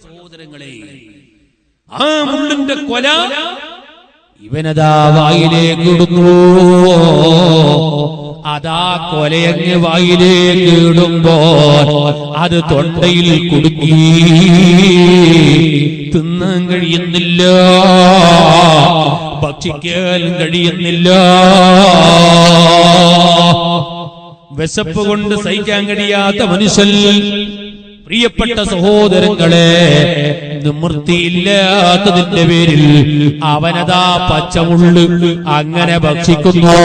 സഹോദരങ്ങളെ, ആ മുള്ളിന്റെ കൊല ഇവനതാ വായിലേക്ക് ഇടുന്നു. അതാ കൊലയങ്ങ് വായിലേക്ക് ഇടുമ്പോൾ അത് തൊണ്ടയിൽ കുടുക്കി തിന്നാൻ കഴിയുന്നില്ല, ഭക്ഷിക്കാൻ കഴിയുന്നില്ല. വിശപ്പ് കൊണ്ട് സഹിക്കാൻ കഴിയാത്ത മനുഷ്യൻ, പ്രിയപ്പെട്ട സഹോദരങ്ങളെ, നിവൃത്തിയില്ലാത്തതിന്റെ പേരിൽ അവനതാ പച്ചമുള്ള് അങ്ങനെ ഭക്ഷിക്കുന്നു.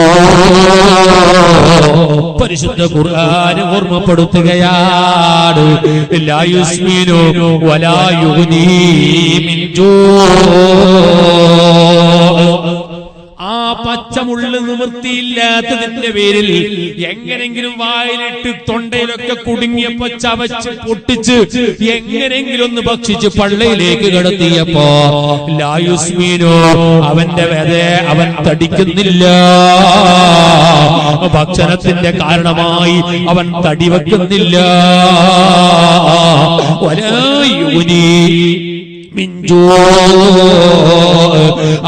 പരിശുദ്ധ ഖുർആൻ ഓർമ്മപ്പെടുത്തുകയാണ്, ലാ യുസ്മിനു വലാ യുഗ്നീ മിൻ ജൂ. ആ പച്ചമുള്ള് നിവൃത്തിയില്ലാത്തതിന്റെ പേരിൽ എങ്ങനെങ്കിലും വായിലിട്ട് തൊണ്ടയിലൊക്കെ കുടുങ്ങിയപ്പോ ചവച്ച് പൊട്ടിച്ച് എങ്ങനെങ്കിലും ഒന്ന് ഭക്ഷിച്ച് പള്ളയിലേക്ക് കടത്തിയപ്പോ ലാ യുസ്മിനു, അവന്റെ വേദന അവൻ തടിക്കുന്നില്ല. ഭക്ഷണത്തിന്റെ കാരണമായി അവൻ തടി വെക്കുന്നില്ല. വലാ യുഗ്നീ മിൻ ജൂ,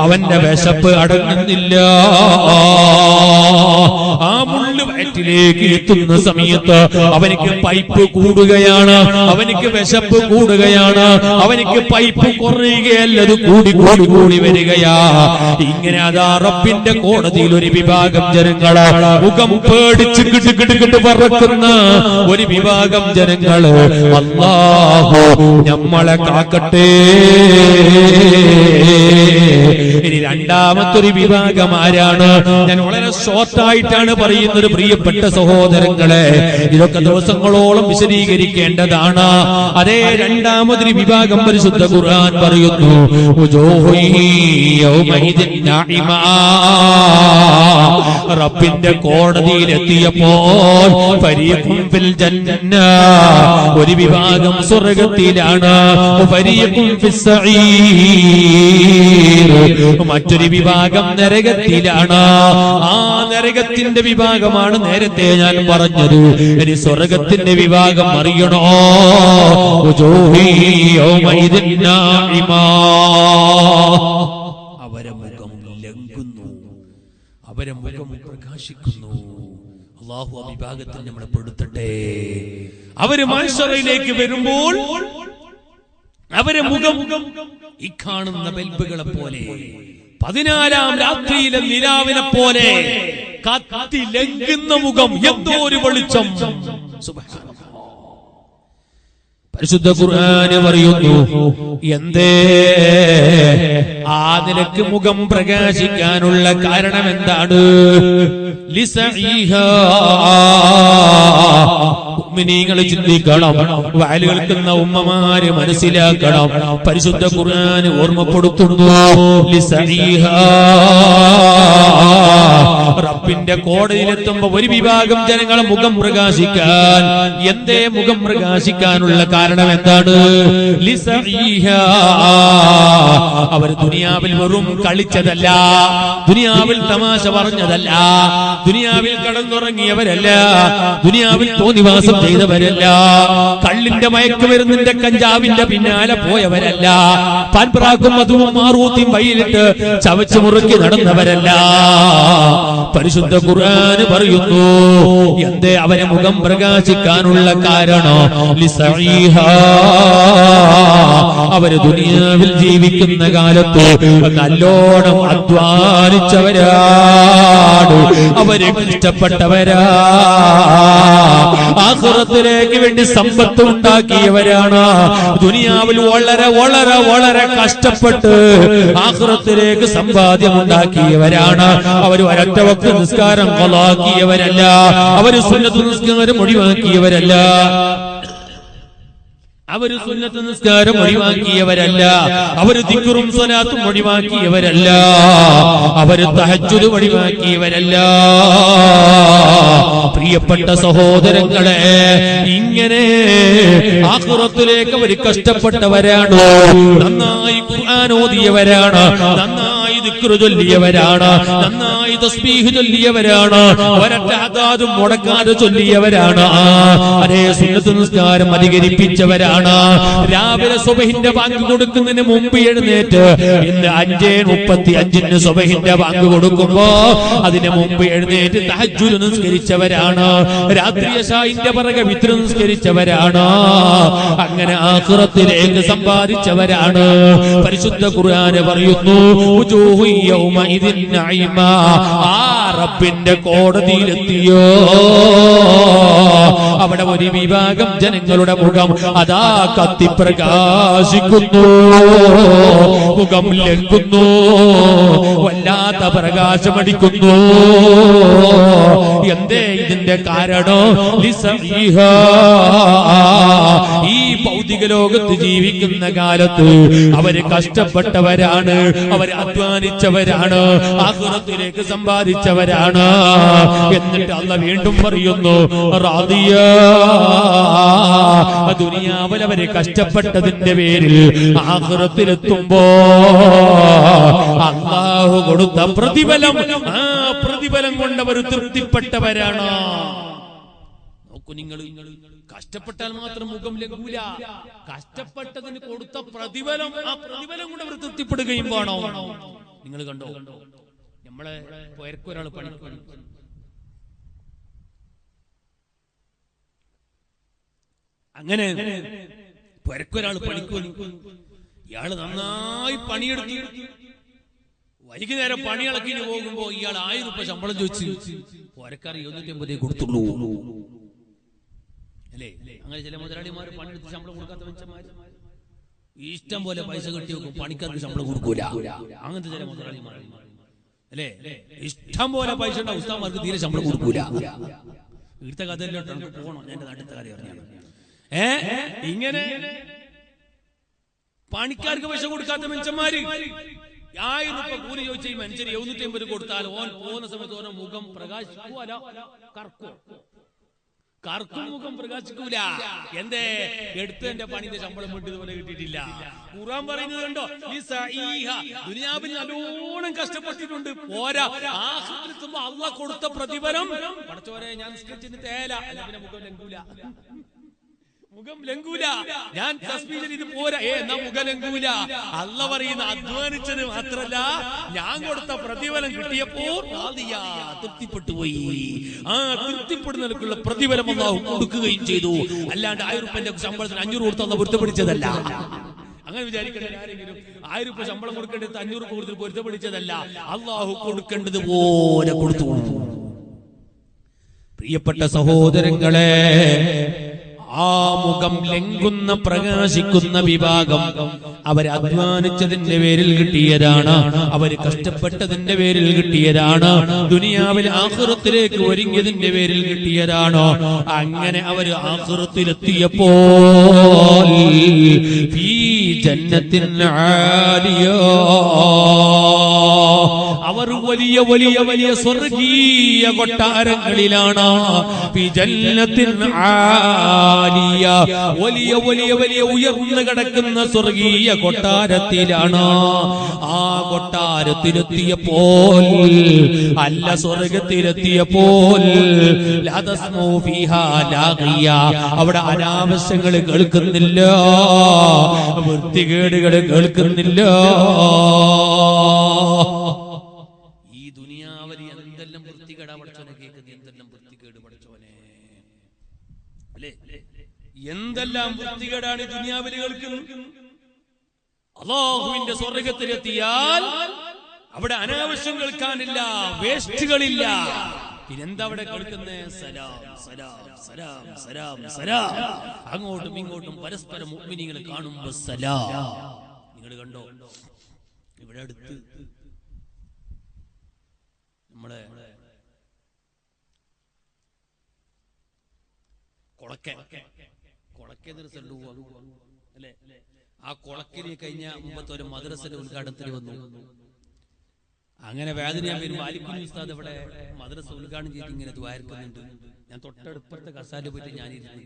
അവന്റെ വിശപ്പ് അടങ്ങുന്നില്ല. ആ മുള്ളു വയറ്റിലേക്ക് എത്തുന്ന സമയത്ത് അവനിക്ക് പൈപ്പ് കൂടുകയാണ്, അവനിക്ക് വിശപ്പ് കൂടുകയാണ്, അവനിക്ക് പൈപ്പ് കുറയുകയല്ല, അത് കൂടി കൂടി കൂടി വരികയാ. ഇങ്ങനെ അതാ റബ്ബിന്റെ കോടതിയിൽ ഒരു വിഭാഗം ജനങ്ങള് മുഖം പേടിച്ച് കിട്ടുകിട്ട് പറക്കുന്ന ഒരു വിഭാഗം ജനങ്ങള്. അല്ലാഹു നമ്മളെ കാക്കട്ടെ. ഇനി രണ്ടാമത്തൊരു വിഭാഗം ആരാണ്? ഞാൻ വളരെ ഷോർട്ടായിട്ടാണ് പറയുന്നത് പ്രിയപ്പെട്ട സഹോദരങ്ങളെ, ഇതൊക്കെ ദിവസങ്ങളോളം വിശദീകരിക്കേണ്ടതാണ്. അതേ രണ്ടാമതൊരു വിഭാഗം പരിശുദ്ധ ഖുർആൻ പറയുന്നു, റബ്ബിന്റെ കോടതിയിലെത്തിയപ്പോൾ ഫരീഖുൻ ഫിൽ ജന്ന, ഒരു വിഭാഗം സ്വർഗ്ഗത്തിലാണ്, ഫരീഖുൻ ഫിസ് സഈർ, മറ്റൊരു വിഭാഗം നരകത്തിലാണ്. ആ നരകത്തിന്റെ വിഭാഗമാണ് നേരത്തെ ഞാൻ പറഞ്ഞത്. ഇനി സ്വർഗ്ഗത്തിന്റെ വിഭാഗം അറിയണോ? അവരെ മുഖം ലംഘിക്കുന്നു, അവരെ മുഖം പ്രകാശിക്കുന്നു. അല്ലാഹു ആ വിഭാഗത്തിൽ നമ്മളെ പെടുത്തട്ടെ. അവര് മഹ്ശറിലേക്ക് വരുമ്പോൾ അവരെ മുഖം ഈ കാണുന്ന ബൽബുകളെ പോലെ, 14-ാം രാത്രിയിലെ നിലാവിനെ പോലെ കത്തി ലംഘിക്കുന്ന മുഖം, എന്തോ ഒരു വെളിച്ചം. സുബ്ഹാനല്ലാഹ്. പരിശുദ്ധ ഖുർആൻ പറയുന്നു, എന്തേ ആ നിലക്ക് മുഖം പ്രകാശിക്കാനുള്ള കാരണം എന്താണ്? ലിസഈഹാ, മുഅ്മിനീങ്ങൾ ചിന്തിക്കണം, വഅൽ കേൾക്കുന്ന ഉമ്മമാര് മനസ്സിലാക്കണം. പരിശുദ്ധ ഖുർആൻ ഓർമ്മപ്പെടുത്തുന്നു, ലിസഈഹാ, റബ്ബിന്റെ കോടതിയിലെത്തുമ്പോ ഒരു വിഭാഗം ജനങ്ങളെ മുഖം പ്രകാശിക്കാൻ. എന്തേ മുഖം പ്രകാശിക്കാനുള്ള കാരണം എന്താണ്? ലിസഈഹാ, അവർ ദുനിയാവിൽ വെറും കളിച്ചതല്ല, ദുനിയാവിൽ തമാശ പറഞ്ഞതല്ല, ദുനിയാവിൽ കടന്നുറങ്ങിയവരല്ല, ദുനിയാവിൽ തോന്നിവാസം ചെയ്തവരല്ല, കള്ളിന്റെ മയക്കുമരുന്നിന്റെ കഞ്ചാവിന്റെ പിന്നാലെ പോയവരല്ല, പാൻപ്രാക്കും മധുവും മാറൂത്തിയും വയിലിട്ട് ചവച്ചു മുറുക്കി നടന്നവരല്ല. പരിശുദ്ധ ഖുർആൻ പറയുന്നു, എന്തേ അവരെ മുഖം പ്രകാശിക്കാനുള്ള കാരണം? ലിസഈഹാ, അവര് ദുനിയാവിൽ ജീവിക്കുന്ന കാലത്ത് നല്ലോണം അധ്വാനിച്ചവരാണ്, അവര് ഇഷ്ടപ്പെട്ടവരാ, ആഖിറത്തിലേക്ക് വേണ്ടി സമ്പത്ത് ഉണ്ടാക്കിയവരാണ്, ദുനിയാവിൽ വളരെ വളരെ വളരെ കഷ്ടപ്പെട്ട് ആഖിറത്തിലേക്ക് സമ്പാദ്യം ഉണ്ടാക്കിയവരാണ്. അവർ ഒരൊറ്റ വക്ത് നിസ്കാരം ഖളാക്കിയവരല്ല, അവർ സുന്നത്ത് നിസ്കാരം ഒഴിവാക്കിയവരല്ല, അവര് സുന്നത്ത് നിസ്കാരം ഒഴിവാക്കിയവരല്ല, അവര് ദിക്റും സ്വലാത്തും ഒഴിവാക്കിയവരല്ല, അവര് തഹജ്ജുദ് ഒഴിവാക്കിയവരല്ല. പ്രിയപ്പെട്ട സഹോദരങ്ങളെ, ഇങ്ങനെ ആഖിറത്തിലേക്ക് അവർ കഷ്ടപ്പെട്ടവരാണ്, നന്നായി ഖുർആൻ ഓതിയവരാണ്, നന്നായി ദിക്ർ ചൊല്ലിയവരാണ്, നന്നായി തസ്ബീഹ് ചൊല്ലിയവരാണ്, ഒരൊറ്റ അദാദും മുടക്കാതെ ചൊല്ലിയവരാണ്, അതേ സുന്നത്ത് നിസ്കാരം അധികരിപ്പിച്ചവരാണ്. രാവിലെ സുബഹിന്റെ ബാങ്ക് കൊടുക്കുന്നതിന് മുമ്പ് എഴുന്നേറ്റ് ഇന്ന് 5:35 സുബഹിന്റെ ബാങ്ക് കൊടുക്കുമ്പോ അതിന് മുമ്പ് എഴുന്നേറ്റ് തഹജ്ജുദ് നിസ്കരിച്ചവരാണ്. രാത്രി ഇശാഇന്റെ പിറകെ വിത്ർ നിസ്കരിച്ചവരാണ്. അങ്ങനെ ആഖിറത്തിലേക്ക് സമ്പാദിച്ചവരാണ്. പരിശുദ്ധ ഖുർആൻ പറയുന്നു, വുജൂഹു യൗമഇദിൻ നഈമ. ആ റബ്ബിന്റെ കോടതിയിലെത്തിയോ അവിടെ ഒരു വിഭാഗം ജനങ്ങളുടെ മുഖം അതാ കത്തിപ്രകാശിക്കുന്നു, മുഖം ലംഘിക്കുന്നു, വല്ലാത്ത പ്രകാശമടിക്കുന്നു. എന്തേ ഇതിന്റെ കാരണം? ഈ ഭൗതിക ലോകത്ത് ജീവിക്കുന്ന കാലത്ത് അവര് കഷ്ടപ്പെട്ടവരാണ്, അവര് അധ്വാനിച്ചവരാണ്, ആഖിറത്തിലേക്ക് സമ്പാദിച്ചവരാണ്. എന്നിട്ട് അല്ലാഹ് വീണ്ടും പറയുന്നു, റാദിയ. ദുനിയാവിൽ അവര് കഷ്ടപ്പെട്ടതിന്റെ പേരിൽ ആഖിറത്തിലെത്തുമ്പോ അല്ലാഹു കൊടുത്ത പ്രതിഫലം, ആ പ്രതിഫലം കൊണ്ടവർ തൃപ്തിപ്പെട്ടവരാണ്. നോക്കൂ, നിങ്ങൾ കഷ്ടപ്പെട്ടാൽ മാത്രം മുഖം ലഘൂല. കഷ്ടപ്പെട്ടതിന് കൊടുത്ത പ്രതിഫലം, ആ പ്രതിഫലം കൊണ്ട് അവർ തൃപ്തിപ്പെടുകയും വേണോ? നിങ്ങൾ കണ്ടോ, നമ്മളെ ഒരാൾ പണി, അങ്ങനെ ഒരാൾ പണിക്ക് വന്നു. ഇയാള് നന്നായി പണിയെടുത്തു. വൈകുന്നേരം പണിയിളക്കിന് പോകുമ്പോ ഇയാൾ 1000 രൂപ ശമ്പളം ചോദിച്ചു. പോരക്കാർ 250 കൊടുത്തുള്ളൂ അല്ലേ? അങ്ങനെ ചില മുതലാളിമാർ പണിയെടുത്ത് ശമ്പളം കൊടുക്കാത്ത മനുഷ്യന്മാർ ഇഷ്ടം പോലെ പൈസ കെട്ടി വെക്കും, പണിക്കാർക്ക് ശമ്പളം കൊടുക്കൂല. അങ്ങനത്തെ ചില മുതലാളിമാർ അല്ലേ? ഇഷ്ടം പോലെ പൈസ ഉണ്ടാവും, ഉസ്താദന്മാർക്ക് തീരെ ശമ്പളം കൊടുക്കൂല. ഇവിടുത്തെ കഥയിലോട്ട് പോകണം, എന്റെ നാട്ടിലത്തെ കാര്യം അറിഞ്ഞാണ്. ഇങ്ങനെ പണിക്കാർക്ക് പൈസ കൊടുക്കാത്ത മനുഷ്യന്മാര് 1000 രൂപ കൂലി ചോദിച്ച ഈ മനുഷ്യന് 750 കൊടുത്താൽ ഓൻ പോകുന്ന സമയത്ത് ഓരോ മുഖം പ്രകാശിക്കൂല, കർക്കും മുഖം പ്രകാശിക്കൂല. എന്തേ? എടുത്തതിന്റെ പണിന്റെ ശമ്പളം വീട്ടിൽ പോലെ കിട്ടിയിട്ടില്ല. ഖുർആൻ പറയുന്നത് കണ്ടോ, ദുനിയാവിൽ നല്ലോണം കഷ്ടപ്പെട്ടിട്ടുണ്ട്, പോരാ ആഖിറത്തിലെത്തുമ്പോ അല്ലാഹ് കൊടുത്ത പ്രതിഫലം പടച്ചോനെ ഞാൻ സ്കെച്ചിന് തേല, പിന്നെ മുഖം ലംഘൂല, മുഖം ലംഘൂല. ഞാൻ തസ്ബീഹ് ഇത് പോരാ, എന്നാ മുഖം ലംഘൂല. അല്ലാഹ് പറയുന്ന അധ്വാനിച്ചത് മാത്രല്ല, ഞാൻ കൊടുത്ത പ്രതിഫലം കിട്ടിയപ്പോൾ തൃപ്തിപ്പെട്ടു പോയി. ആ തൃപ്തിപ്പെടുന്നവർക്കുള്ള പ്രതിഫലം അല്ലാഹു കൊടുക്കുകയും ചെയ്തു. അല്ലാണ്ട് 1000 രൂപന്റെ ശമ്പളത്തിന് 500 കൊടുത്ത് അല്ലാഹ് പൊരുത്തപ്പെടിച്ചതല്ല. അങ്ങനെ വിചാരിക്കേണ്ട ആരെങ്കിലും 1000 രൂപ ശമ്പളം കൊടുക്കേണ്ടത് 500 രൂപ കൊടുത്ത് പൊരുത്തപ്പെടിച്ചതല്ല. അല്ലാഹു കൊടുക്കേണ്ടത് പോലെ കൊടുത്തു. പ്രിയപ്പെട്ട സഹോദരങ്ങളെ, ആ മുഖം ലംഘുന്ന പ്രകാശിക്കുന്ന വിഭാഗം അവർ അധ്വാനിച്ചതിന്റെ പേരിൽ കിട്ടിയതാണ്, അവർ കഷ്ടപ്പെട്ടതിന്റെ പേരിൽ കിട്ടിയതാണ്, ദുനിയാവിൽ ആഖിറത്തിലേക്ക് ഒരുങ്ങിയതിന്റെ പേരിൽ കിട്ടിയതാണ്. അങ്ങനെ അവർ ആഖിറത്തിലെത്തിയപ്പോൾ ഫീ ജന്നത്തിൻ ആലിയ, അവർ വലിയ വലിയ വലിയ സ്വർഗീയ കൊട്ടാരങ്ങളിലാണ്. ഫീ ജന്നത്തിൻ ആലിയ, വലിയ വലിയ വലിയ ഉയർന്നു കിടക്കുന്ന സ്വർഗീയ കൊട്ടാരത്തിലാണ്. ആ കൊട്ടാരത്തിലെത്തിയപ്പോൾ, അല്ല സ്വർഗത്തിലെത്തിയപ്പോൾ, ലാ തസ്മഉ ഫീഹാ ലാഗിയ, അവിടെ അനാവശ്യങ്ങൾ കേൾക്കുന്നില്ല, വൃത്തികേടുകൾ കേൾക്കുന്നില്ല. ഈ ദുനിയാവിൽ എന്തെല്ലാം വൃത്തികേടാ പഠിച്ചോനെ കേൾക്കുന്നത്, എന്തെല്ലാം വൃത്തികേട് പഠിച്ചോനെ അല്ലേ? എന്തെല്ലാം വൃത്തികേടാണ് ദുനിയാവിൽ കേൾക്കുന്നത്. അല്ലാഹുവിന്റെ സ്വർഗ്ഗത്തിലെത്തിയാൽ അവിടെ അനാവശ്യം കേൾക്കാനില്ല, വേസ്റ്റുകളില്ല. പിന്നെന്താ അവിടെ കേൾക്കുന്നത്? സലാം സലാം സലാം സലാം സലാം. അങ്ങോട്ടും ഇങ്ങോട്ടും പരസ്പരം മുഅ്മിനീങ്ങളെ കാണുമ്പോൾ സലാം. നിങ്ങൾ കണ്ടോ, ഇവിടെ അടുത്ത് നമ്മളെ കൊളക്കെ അല്ലെ? ആ കൊളക്കരി കഴിഞ്ഞ മുമ്പത്തെ ഒരു മദ്രസയുടെ ഉദ്ഘാടനത്തിന് വന്നു. അങ്ങനെ വേദന ഞാൻ വരുമ്പോൾ ആലിക്കുഞ്ഞി ഉസ്താദ് ഇവിടെ മദ്രസ ഉദ്ഘാടനം ചെയ്ത് ഇങ്ങനെ ദ്വാരക്കുന്നുണ്ട്. ഞാൻ തൊട്ടടുപ്പത്തെ കസാല പോയിട്ട് ഞാനിരുന്നു.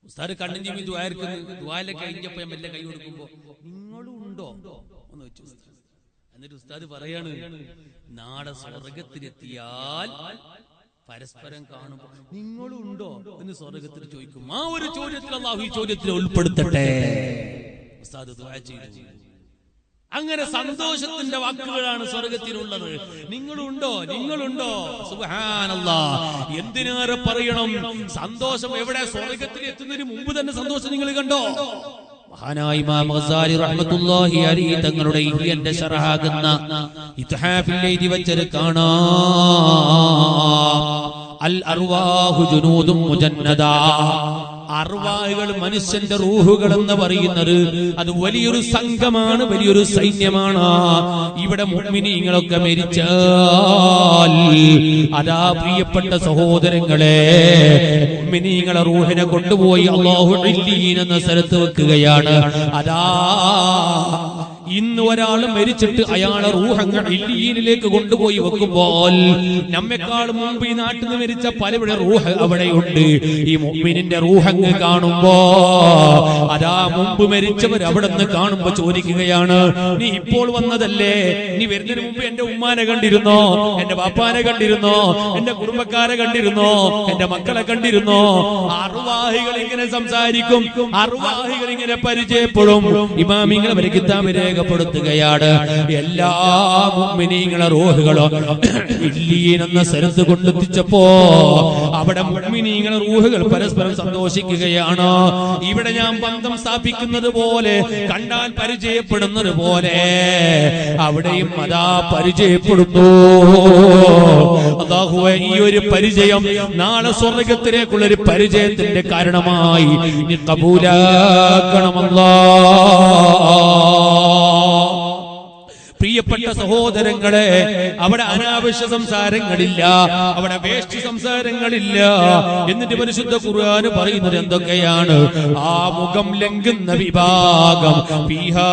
ഉസ്താദ് കണ്ണും ജീവി ദ്വാരക്കുന്നു. ദ്വാല കഴിഞ്ഞപ്പോ ഞാൻ മെല്ലെ കൈ കൊടുക്കുമ്പോ നിങ്ങളും ഉണ്ടോ എന്ന് വെച്ചു. എന്നിട്ട് ഉസ്താദ് പറയാണ്, നാളെ സ്വർഗത്തിലെത്തിയാൽ പരസ്പരം കാണുമ്പോൾ നിങ്ങളുണ്ടോ എന്ന് സ്വർഗത്തിൽ ചോദിക്കും. ആ ഒരു ചോദ്യത്തിൽ അല്ലാഹു ഈ ചോദ്യത്തിൽ ഉൾപ്പെടുത്തട്ടെ. ഉസ്താദ് ദുആ ചെയ്തു. അങ്ങനെ സന്തോഷത്തിന്റെ വാക്കുകളാണ് സ്വർഗത്തിലുള്ളത്. നിങ്ങളുണ്ടോ, നിങ്ങളുണ്ടോ? സുബ്ഹാനല്ലാഹ്. എന്തിനേറെ പറയണം, സന്തോഷം എവിടെ? സ്വർഗത്തിൽ എത്തുന്നതിന് മുമ്പ് തന്നെ സന്തോഷം നിങ്ങൾ കണ്ടോ? മഹാനായ ഇമാം ഗസാലി റഹ്മത്തുള്ളാഹി അലൈഹി തങ്ങളുടെ ഇഹ്യാന്റെ ശറഹാകുന്ന ഇത്ഹാഫിൽ എഴുതി വച്ചത് കാണാം. അൽ അർവാഹു ജുനൂദും മുജന്നദാ. അർവാഹുകൾ മനുഷ്യന്റെ റൂഹുകൾ എന്ന് പറയുന്നത് അത് വലിയൊരു സംഘമാണ്, വലിയൊരു സൈന്യമാണ്. ഇവിടെ മുഅ്മിനീങ്ങളൊക്കെ മരിച്ചാൽ അതാ പ്രിയപ്പെട്ട സഹോദരങ്ങളെ, മുഅ്മിനീങ്ങളെ റൂഹിനെ കൊണ്ടുപോയി അല്ലാഹു ഇല്ലീൻ എന്ന സ്ഥലത്ത് വെക്കുകയാണ്. അതാ ഇന്ന് ഒരാൾ മരിച്ചിട്ട് അയാളെ റൂഹങ്ങൾ ഇല്ലീനിലേക്ക് കൊണ്ടുപോയി വെക്കുമ്പോൾ നമ്മെക്കാൾ മുമ്പ് ഈ നാട്ടിൽ നിന്ന് മരിച്ച പലവിടെ റൂഹ് അവിടെയുണ്ട്. ഈ മുഅ്മിനിന്റെ റൂഹങ്ങ് കാണുമ്പോ അതാ മുമ്പ് മരിച്ചവർ അവിടെ നിന്ന് കാണുമ്പോ ചോദിക്കുകയാണ്, നീ ഇപ്പോൾ വന്നതല്ലേ? നീ വരുന്നതിന് മുമ്പ് എന്റെ ഉമ്മാനെ കണ്ടിരുന്നോ? എന്റെ ബാപ്പാനെ കണ്ടിരുന്നോ? എന്റെ കുടുംബക്കാരെ കണ്ടിരുന്നോ? എന്റെ മക്കളെ കണ്ടിരുന്നോ? അർവാഹികൾ ഇങ്ങനെ സംസാരിക്കും, അർവാഹികൾ ഇങ്ങനെ പരിചയപ്പെടും. ഇമാമിങ്ങൾ അവരെ കിതാബ് രേഖപ്പെടുത്തുകയാണ്, എല്ലാ മുഅ്മിനീങ്ങളെ റൂഹുകളും ഇല്ലീൻ എന്ന സ്ഥലത്ത് കൊണ്ടെത്തിച്ചപ്പോ അവിടെ മുഅ്മിനീങ്ങളെ റൂഹുകൾ പരസ്പരം സന്തോഷിക്കുകയാണ്. ഇവിടെ ഞാൻ ബന്ധം സ്ഥാപിക്കുന്നത് പോലെ, കണ്ടാൽ പരിചയപ്പെടുന്നത് പോലെ അവിടെയും അതാ പരിചയപ്പെടുന്നു. അല്ലാഹുവേ, ഈ ഒരു പരിചയം നാളെ സ്വർഗ്ഗത്തിലേക്കുള്ള ഒരു പരിചയത്തിന്റെ കാരണമായി നീ കബൂലാക്കണമല്ലാ. പ്രിയപ്പെട്ട സഹോദരങ്ങളെ, അവിടെ അനാവശ്യ സംസാരങ്ങളില്ല, അവിടെ വേസ്റ്റ് സംസാരങ്ങളില്ല. എന്നിട്ട് പരിശുദ്ധ ഖുർആൻ പറയുന്നത് എന്തൊക്കെയാണ്? ആ മുഖം ലംഘുന്ന വിഭാഗം ഫീഹാ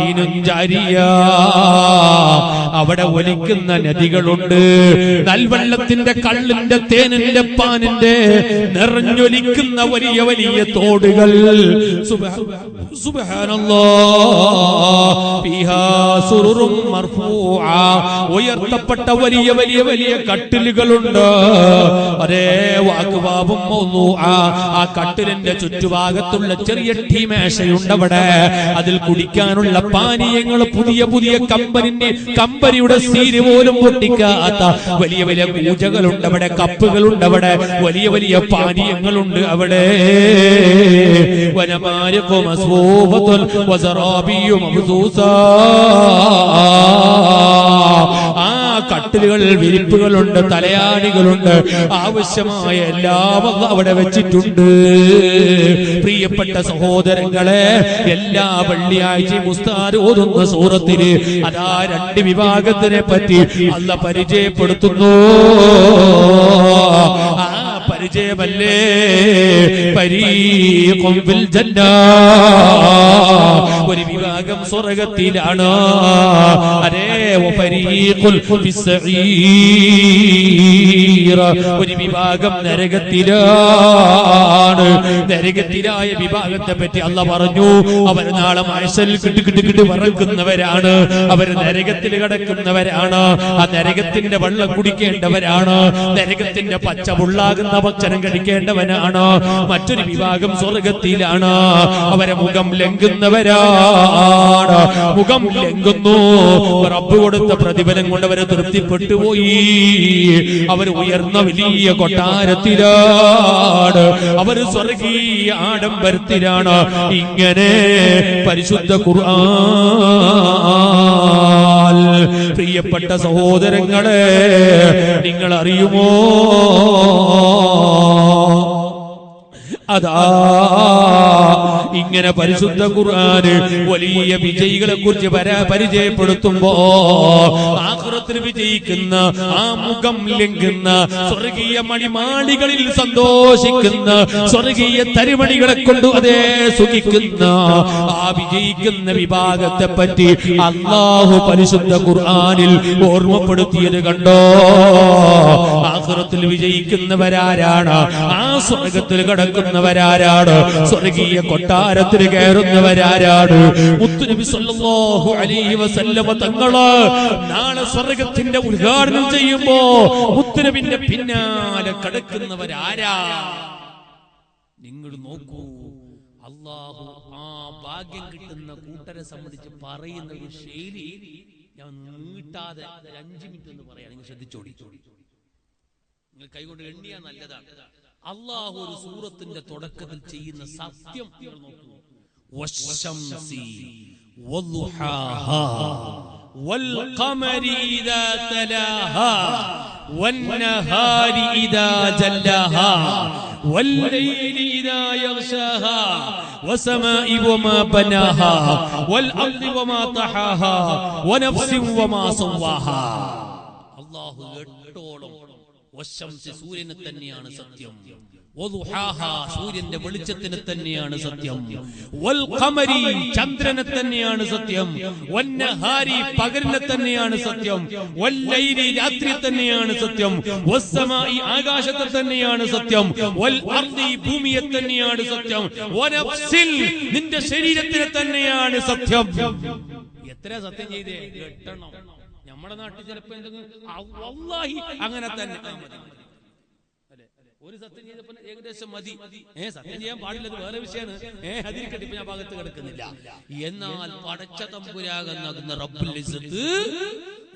ഐനുൻ ജാരിയ, അവിടെ ഒലിക്കുന്ന നദികളുണ്ട്. നൽവെള്ളത്തിന്റെ, കള്ളിന്റെ, തേനിന്റെ, പാനിന്റെ നിറഞ്ഞൊലിക്കുന്ന വലിയ വലിയ തോടുകൾ. സുബ്ഹാനല്ലാഹ്. ഫീഹാ സുറുറും മർഫൂഅ, ഉയർത്തപ്പെട്ട വലിയ വലിയ വലിയ കട്ടിലുകളുണ്ട്. അതേ വാക്വാബും മൗദൂഅ, ആ കട്ടിലിന്റെ ചുറ്റുഭാഗത്തുള്ള ചെറിയ ടീമേശയുണ്ട് അവിടെ. അതിൽ കുടിക്കാനുള്ള പാനീയങ്ങൾ, പുതിയ പുതിയ കമ്പനിയുടെ സീര് പോലും പൊട്ടിക്കാത്ത വലിയ വലിയ പൂജകളുണ്ട് അവിടെ, കപ്പുകളുണ്ട് അവിടെ, വലിയ വലിയ പാനീയങ്ങളുണ്ട് അവിടെ. വനമാരിഖു മസ്ഫൂഫത്തുൻ വസറാബിയു മബ്സൂസാ, ആ കട്ടിലുകളിൽ വിരിപ്പുകളുണ്ട്, തലയാണികളുണ്ട്, ആവശ്യമായ എല്ലാം അവിടെ വെച്ചിട്ടുണ്ട്. പ്രിയപ്പെട്ട സഹോദരങ്ങളെ, എല്ലാ വെള്ളിയാഴ്ചയും ഉസ്താദ് ഓതുന്ന സൂറത്തിൽ അതാ രണ്ട് വിഭാഗത്തിനെ പറ്റി അല്ലാഹ് പരിചയപ്പെടുത്തുന്നു. ആ പരിചയമല്ലേ ഫരീഖുൻ ഫിൽ ജന്ന, ഒരു വിഭാഗം സ്വർഗ്ഗത്തിലാണ്. അതേ ഫരീഖുൻ ഫിസ്സഈർ, ഒരു വിഭാഗം നരകത്തിലാണ്. നരകത്തിലായ വിഭാഗത്തെ പറ്റി അല്ലാഹ് പറഞ്ഞു, അവർ നാളെ മഹ്ശറിൽ കിട്ടുകിട്ട് പറക്കുന്നവരാണ്, അവർ നരകത്തിൽ കിടക്കുന്നവരാണ്, ആ നരകത്തിന്റെ വെള്ളം കുടിക്കേണ്ടവരാണ്, നരകത്തിന്റെ പച്ച പുള്ളാകുന്ന ഭക്ഷണം കഴിക്കേണ്ടവനാണ്. മറ്റൊരു വിഭാഗം സ്വർഗ്ഗത്തിലാണ്, അവരെ മുഖം ലംഘുന്നവരാണ്. മുഖം ലംഘുന്നു, റബ്ബ് കൊടുത്ത പ്രതിഫലം കൊണ്ട് അവരെ തൃപ്തിപ്പെട്ടു പോയി. അവർ ഉയർന്ന വലിയ കൊട്ടാരത്തിലാണ്, അവർ സ്വർഗീയ ആഡംബരത്തിലാണ്. ഇങ്ങനെ പരിശുദ്ധ ഖുർആൻ. പ്രിയപ്പെട്ട സഹോദരങ്ങളെ, നിങ്ങൾ അറിയുമോ, അതാ ഇങ്ങനെ പരിശുദ്ധ ഖുർആന് വലിയ വിജയികളെ കുറിച്ച് പരിചയപ്പെടുത്തുമ്പോ ആഖിറത്തിൽ വിജയിക്കുന്ന, ആ മുഖം ലംഘുന്ന, സ്വർഗീയ മണിമാളികളിൽ സന്തോഷിക്കുന്ന, സ്വർഗീയ തരിമണികളെ കൊണ്ട് അതേ സുഖിക്കുന്ന ആ വിജയിക്കുന്ന വിഭാഗത്തെ പറ്റി അല്ലാഹു പരിശുദ്ധ ഖുർആനിൽ ഓർമ്മപ്പെടുത്തിയത് കണ്ടോ? ആഖിറത്തിൽ വിജയിക്കുന്നവരാരാണ്? ആ സ്വർഗത്തിൽ കടക്കുന്ന കടക്കുന്നവരാരാണ്? സ്വർഗീയ കൊട്ടാരത്തിൽ കയറുന്നവരാരാണ്? മുത്തുനബി സല്ലല്ലാഹു അലൈഹി വസല്ലമ തങ്ങള് നാളെ സ്വർഗത്തിന്റെ ഉദ്ഘാടനം ചെയ്യുമ്പോ മുത്തുനബിന്റെ പിന്നാലെ കടക്കുന്നവരാരാ? നിങ്ങൾ നോക്കൂ. അല്ലാഹു ആ ഭാഗ്യം കിട്ടുന്ന കൂട്ടരെ സംബന്ധിച്ച് പറയുന്ന ഒരു ശൈലി ഞാൻ നീട്ടാതെ 5 മിനിറ്റ് എന്ന് പറയാം. നിങ്ങൾ ശ്രദ്ധിച്ചോടി. നിങ്ങൾ കൈകൊണ്ട് എണ്ണിയാ നല്ലതാണ്. അല്ലാഹു ഒരു സൂറത്തിന്റെ തുടക്കത്തിൽ ചെയ്യുന്ന സത്യം നിങ്ങൾ നോക്കൂ. വശംസി വദ്ദുഹാഹാ വൽഖമരി ഇദാ തലാഹാ വന്നഹാരി ഇദാ ജല്ലാഹാ വല്ലൈലി ഇദാ യഗ്ശാഹാ വസമാഇ വമാ ബനാഹാ വൽഅർളി വമാ തഹാഹാ വനഫ്സി വമാ സവ്വാഹാ. അല്ലാഹു എട്ടോളം വശംസി സൂര്യനെ തന്നെയാണ് സത്യം, വദുഹാഹാ സൂര്യന്റെ വെളിച്ചത്തിന് തന്നെയാണ് സത്യം, വൽ ഖമരി ചന്ദ്രനെ തന്നെയാണ് സത്യം, വന്നഹാരി പകലിനെ തന്നെയാണ് സത്യം, വല്ലൈലി രാത്രി തന്നെയാണ് സത്യം, വസ്സമായി ആകാശത്തെ തന്നെയാണ് സത്യം, വൽ അർളി ഭൂമിയെ തന്നെയാണ് സത്യം, വനഫ്സിൽ നിന്റെ ശരീരത്തിനെ തന്നെയാണ് സത്യം. എത്ര സത്യം ചെയ്തേ? 8 എണ്ണം. നമ്മുടെ നാട്ടിൽ ചിലപ്പോ എന്തെങ്കിലും വല്ലാഹി അങ്ങനെ തന്നെ അല്ലെ, ഒരു സത്യം ചെയ്തപ്പോ ഏകദേശം മതി. സത്യം ചെയ്യാൻ പാടില്ലത് വേറെ വിഷയമാണ്. അതിരിക്കട്ടെ, ഇപ്പൊ ഞാൻ ഭാഗത്ത് കിടക്കുന്നില്ല. എന്നാൽ പടച്ച തമ്പുരാകുന്ന റബ്ബുൽ ഇസ്സത്ത്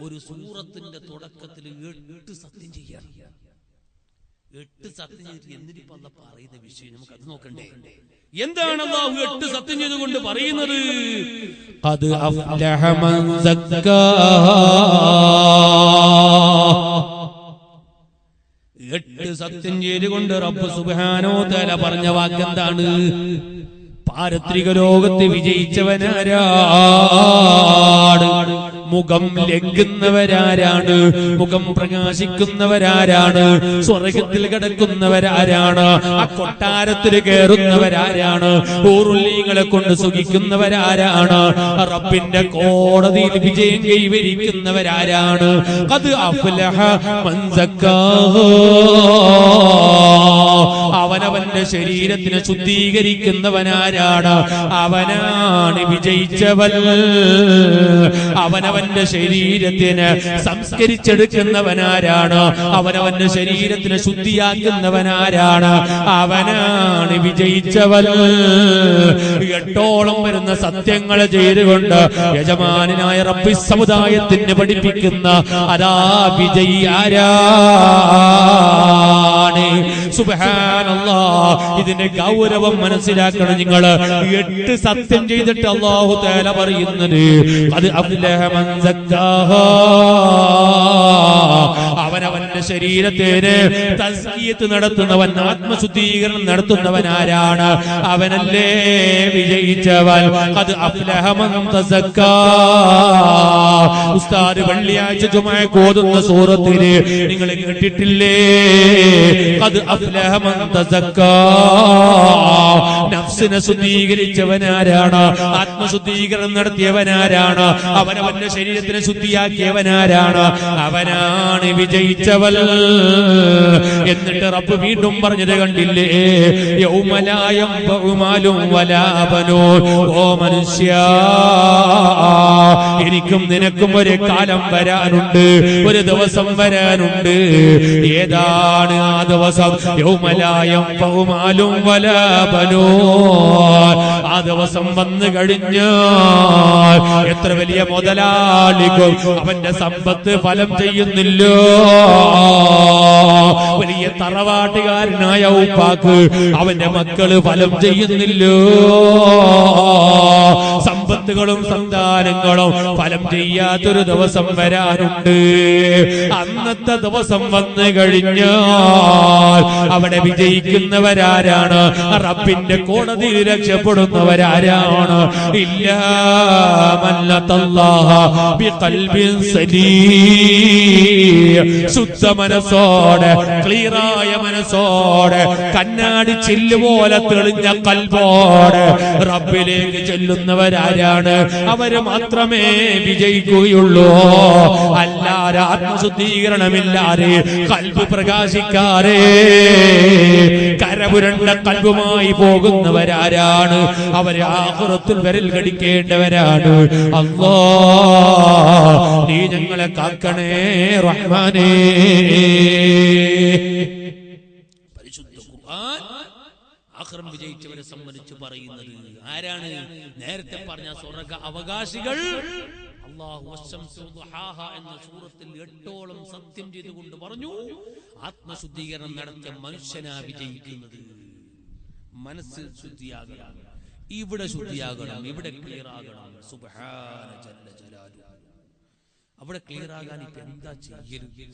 ഒരു സൂറത്തിന്റെ തുടക്കത്തിൽ 8 സത്യം ചെയ്യാൻ, 8 സത്യം ചെയ്തിട്ട് എന്നിട്ടിപ്പോ അല്ലാഹ് പറയുന്ന വിഷയം നമുക്ക് അത് നോക്കണ്ടേ? എന്താണ് അല്ലാഹു 8 സത്യം ചെയ്തുകൊണ്ട് പറയുന്നത്? ഖദ് അഫ്ലഹ മൻ സക്കാഹാ. 8 സത്യം ചെയ്തുകൊണ്ട് റബ്ബ് സുബ്ഹാനഹു വ തആല പറഞ്ഞ വാക്കെന്താണ്? പാരത്രിക ലോകത്ത് വിജയിച്ചവനാരാണ്? മുഖം ലംഘിക്കുന്നവരാരാണ്? മുഖം പ്രകാശിക്കുന്നവരാരാണ്? സ്വർഗത്തിൽ കിടക്കുന്നവരാരാണ്? ആ കൊട്ടാരത്തിൽ കയറുന്നവരാരാണ്? ഊറുല്ലീങ്ങളെ കൊണ്ട് സുഖിക്കുന്നവരാരാണ്? റബ്ബിന്റെ കോടതിയിൽ വിജയം കൈവരിക്കുന്നവരാരാണ്? ഖദ് അഫ്ലഹ മൻ സക്കാഹാ. അവനവന്റെ ശരീരത്തിനെ ശുദ്ധീകരിക്കുന്നവനാരാണ്? അവനാണ് വിജയിച്ചവൻ. അവനവന്റെ ശരീരത്തിന് സംസ്കരിച്ചെടുക്കുന്നവനാരാണ്? അവനവന്റെ ശരീരത്തിന് ശുദ്ധിയാക്കുന്നവനാരാണ്? അവനാണ് വിജയിച്ചവൻ. 8ഓളം വരുന്ന സത്യങ്ങൾ ചെയ്തുകൊണ്ട് യജമാനായ റബ്ബി സമുദായത്തിന് പഠിപ്പിക്കുന്ന അതാ വിജയി ആരാണ്? സുബ്ഹാനല്ലാഹ്. ഇതിന്റെ ഗൗരവം മനസ്സിലാക്കണം നിങ്ങൾ. 8 സത്യം ചെയ്തിട്ട് അല്ലാഹു തആല പറയുന്നത് ഖദ് അഫ്ലഹ മൻ സക്കാഹാ. അവനവന്റെ ശരീരത്തിന് തസ്കിയത്ത് നടത്തുന്നവൻ, ആത്മശുദ്ധീകരണം നടത്തുന്നവൻ ആരാണ്? അവനല്ലേ വിജയിച്ചവൻ. ഖദ് അഫ്ലഹ മൻ തസക്കാ. ഉസ്താദ് വെള്ളിയാഴ്ച ജുമുഅക്ക് ഓതുന്ന സൂറത്തില് നിങ്ങൾ കേട്ടിട്ടില്ലേ? ഖദ് അഫ്ലഹ മൻ തസക്കാ. നഫ്സിനെ ശുദ്ധീകരിച്ചവനാരാണ്? ആത്മശുദ്ധീകരണം നടത്തിയവനാരാണ്? അവനവന്റെ ശരീരത്തിനെ ശുദ്ധിയാക്കിയവനാരാണ്? അവനാണ് വിജയിച്ചവൻ. എന്നിട്ട് റബ്ബ് വീണ്ടും പറഞ്ഞത് കണ്ടില്ലേ? യൗമ ലാ യൻഫഉ മാലും വലാ ബനൂൻ. ഓ മനുഷ്യ, എനിക്കും നിനക്കും ഒരു കാലം വരാനുണ്ട്, ഒരു ദിവസം വരാനുണ്ട്. ഏതാണ് ആ ദിവസം? യൗമ ലാ യൻഫഉ മാലും വലാ ബനൂൻ. ആ ദിവസം വന്നു കഴിഞ്ഞാൽ എത്ര വലിയ മുതലാളിക്കും അവന്റെ സമ്പത്ത് ഫലം ചെയ്യുന്നില്ലോ. വലിയ തറവാട്ടുകാരനായ ഉപ്പാക്ക് അവന്റെ മക്കള് ഫലം ചെയ്യുന്നില്ലോ. സമ്പത്തുകളും സന്താനങ്ങളും ഫലം ചെയ്യാത്തൊരു ദിവസം വരാനുണ്ട്. അന്നത്തെ ദിവസം വന്നു കഴിഞ്ഞാൽ അവിടെ വിജയിക്കുന്നവരാരാണ്? റബ്ബിന്റെ കോടതിയിൽ രക്ഷപ്പെടുന്നവരാരാണ്? ഇല്ലാ മൻ അത്തല്ലാഹ ബിഖൽബിൻ സലീം. ശുദ്ധ മനസ്സോടെ ക്ലിയറായ മനസ്സോടെ കണ്ണാടി ചില്ല് പോലെ തെളിഞ്ഞ കൽബോടെ റബ്ബിലേക്ക് ചെല്ലുന്നവരാരാണ്? അവര് മാത്രമേ വിജയിക്കുകയുള്ളൂ. അല്ലാതെ ആത്മശുദ്ധീകരണമില്ലാതെ കൽബ് പ്രകാശിക്കാതെ കരപുരണ്ട കൽബുമായി പോകുന്നവരാരാണ്? അവര് ആഖിറത്തിൽ വിരൽ കടിക്കേണ്ടവരാണ്. അല്ലാഹ് നീ ഞങ്ങളെ കാക്കണേ റഹ്മാനേ. പരിശുദ്ധ ഖുർആൻ ആഖിറം വിജയിച്ചവരെ സംബന്ധിച്ച് പറയുന്നത് ആരാണ്? നേരത്തെ പറഞ്ഞ സ്വർഗ്ഗ അവകാശികൾ. അല്ലാഹു വശംസു ദുഹാഹ എന്ന സൂറത്തിൽ 8ഓളം സത്യം ചെയ്തുകൊണ്ട് പറഞ്ഞു, ആത്മശുദ്ധീകരണം നടത്തിയ മനുഷ്യനാ വിജയിക്കുന്നത്. മനസ്സ് ശുദ്ധിയാകണം, ഇവിടെ ശുദ്ധിയാകണം, ഇവിടെ ക്ലിയർ ആകണം. സുബ്ഹാന ജല്ല ജലാലു. അവിടെ ക്ലിയർ ആകാൻ ഇപ്പൊ എന്താ ചെയ്യരുത്?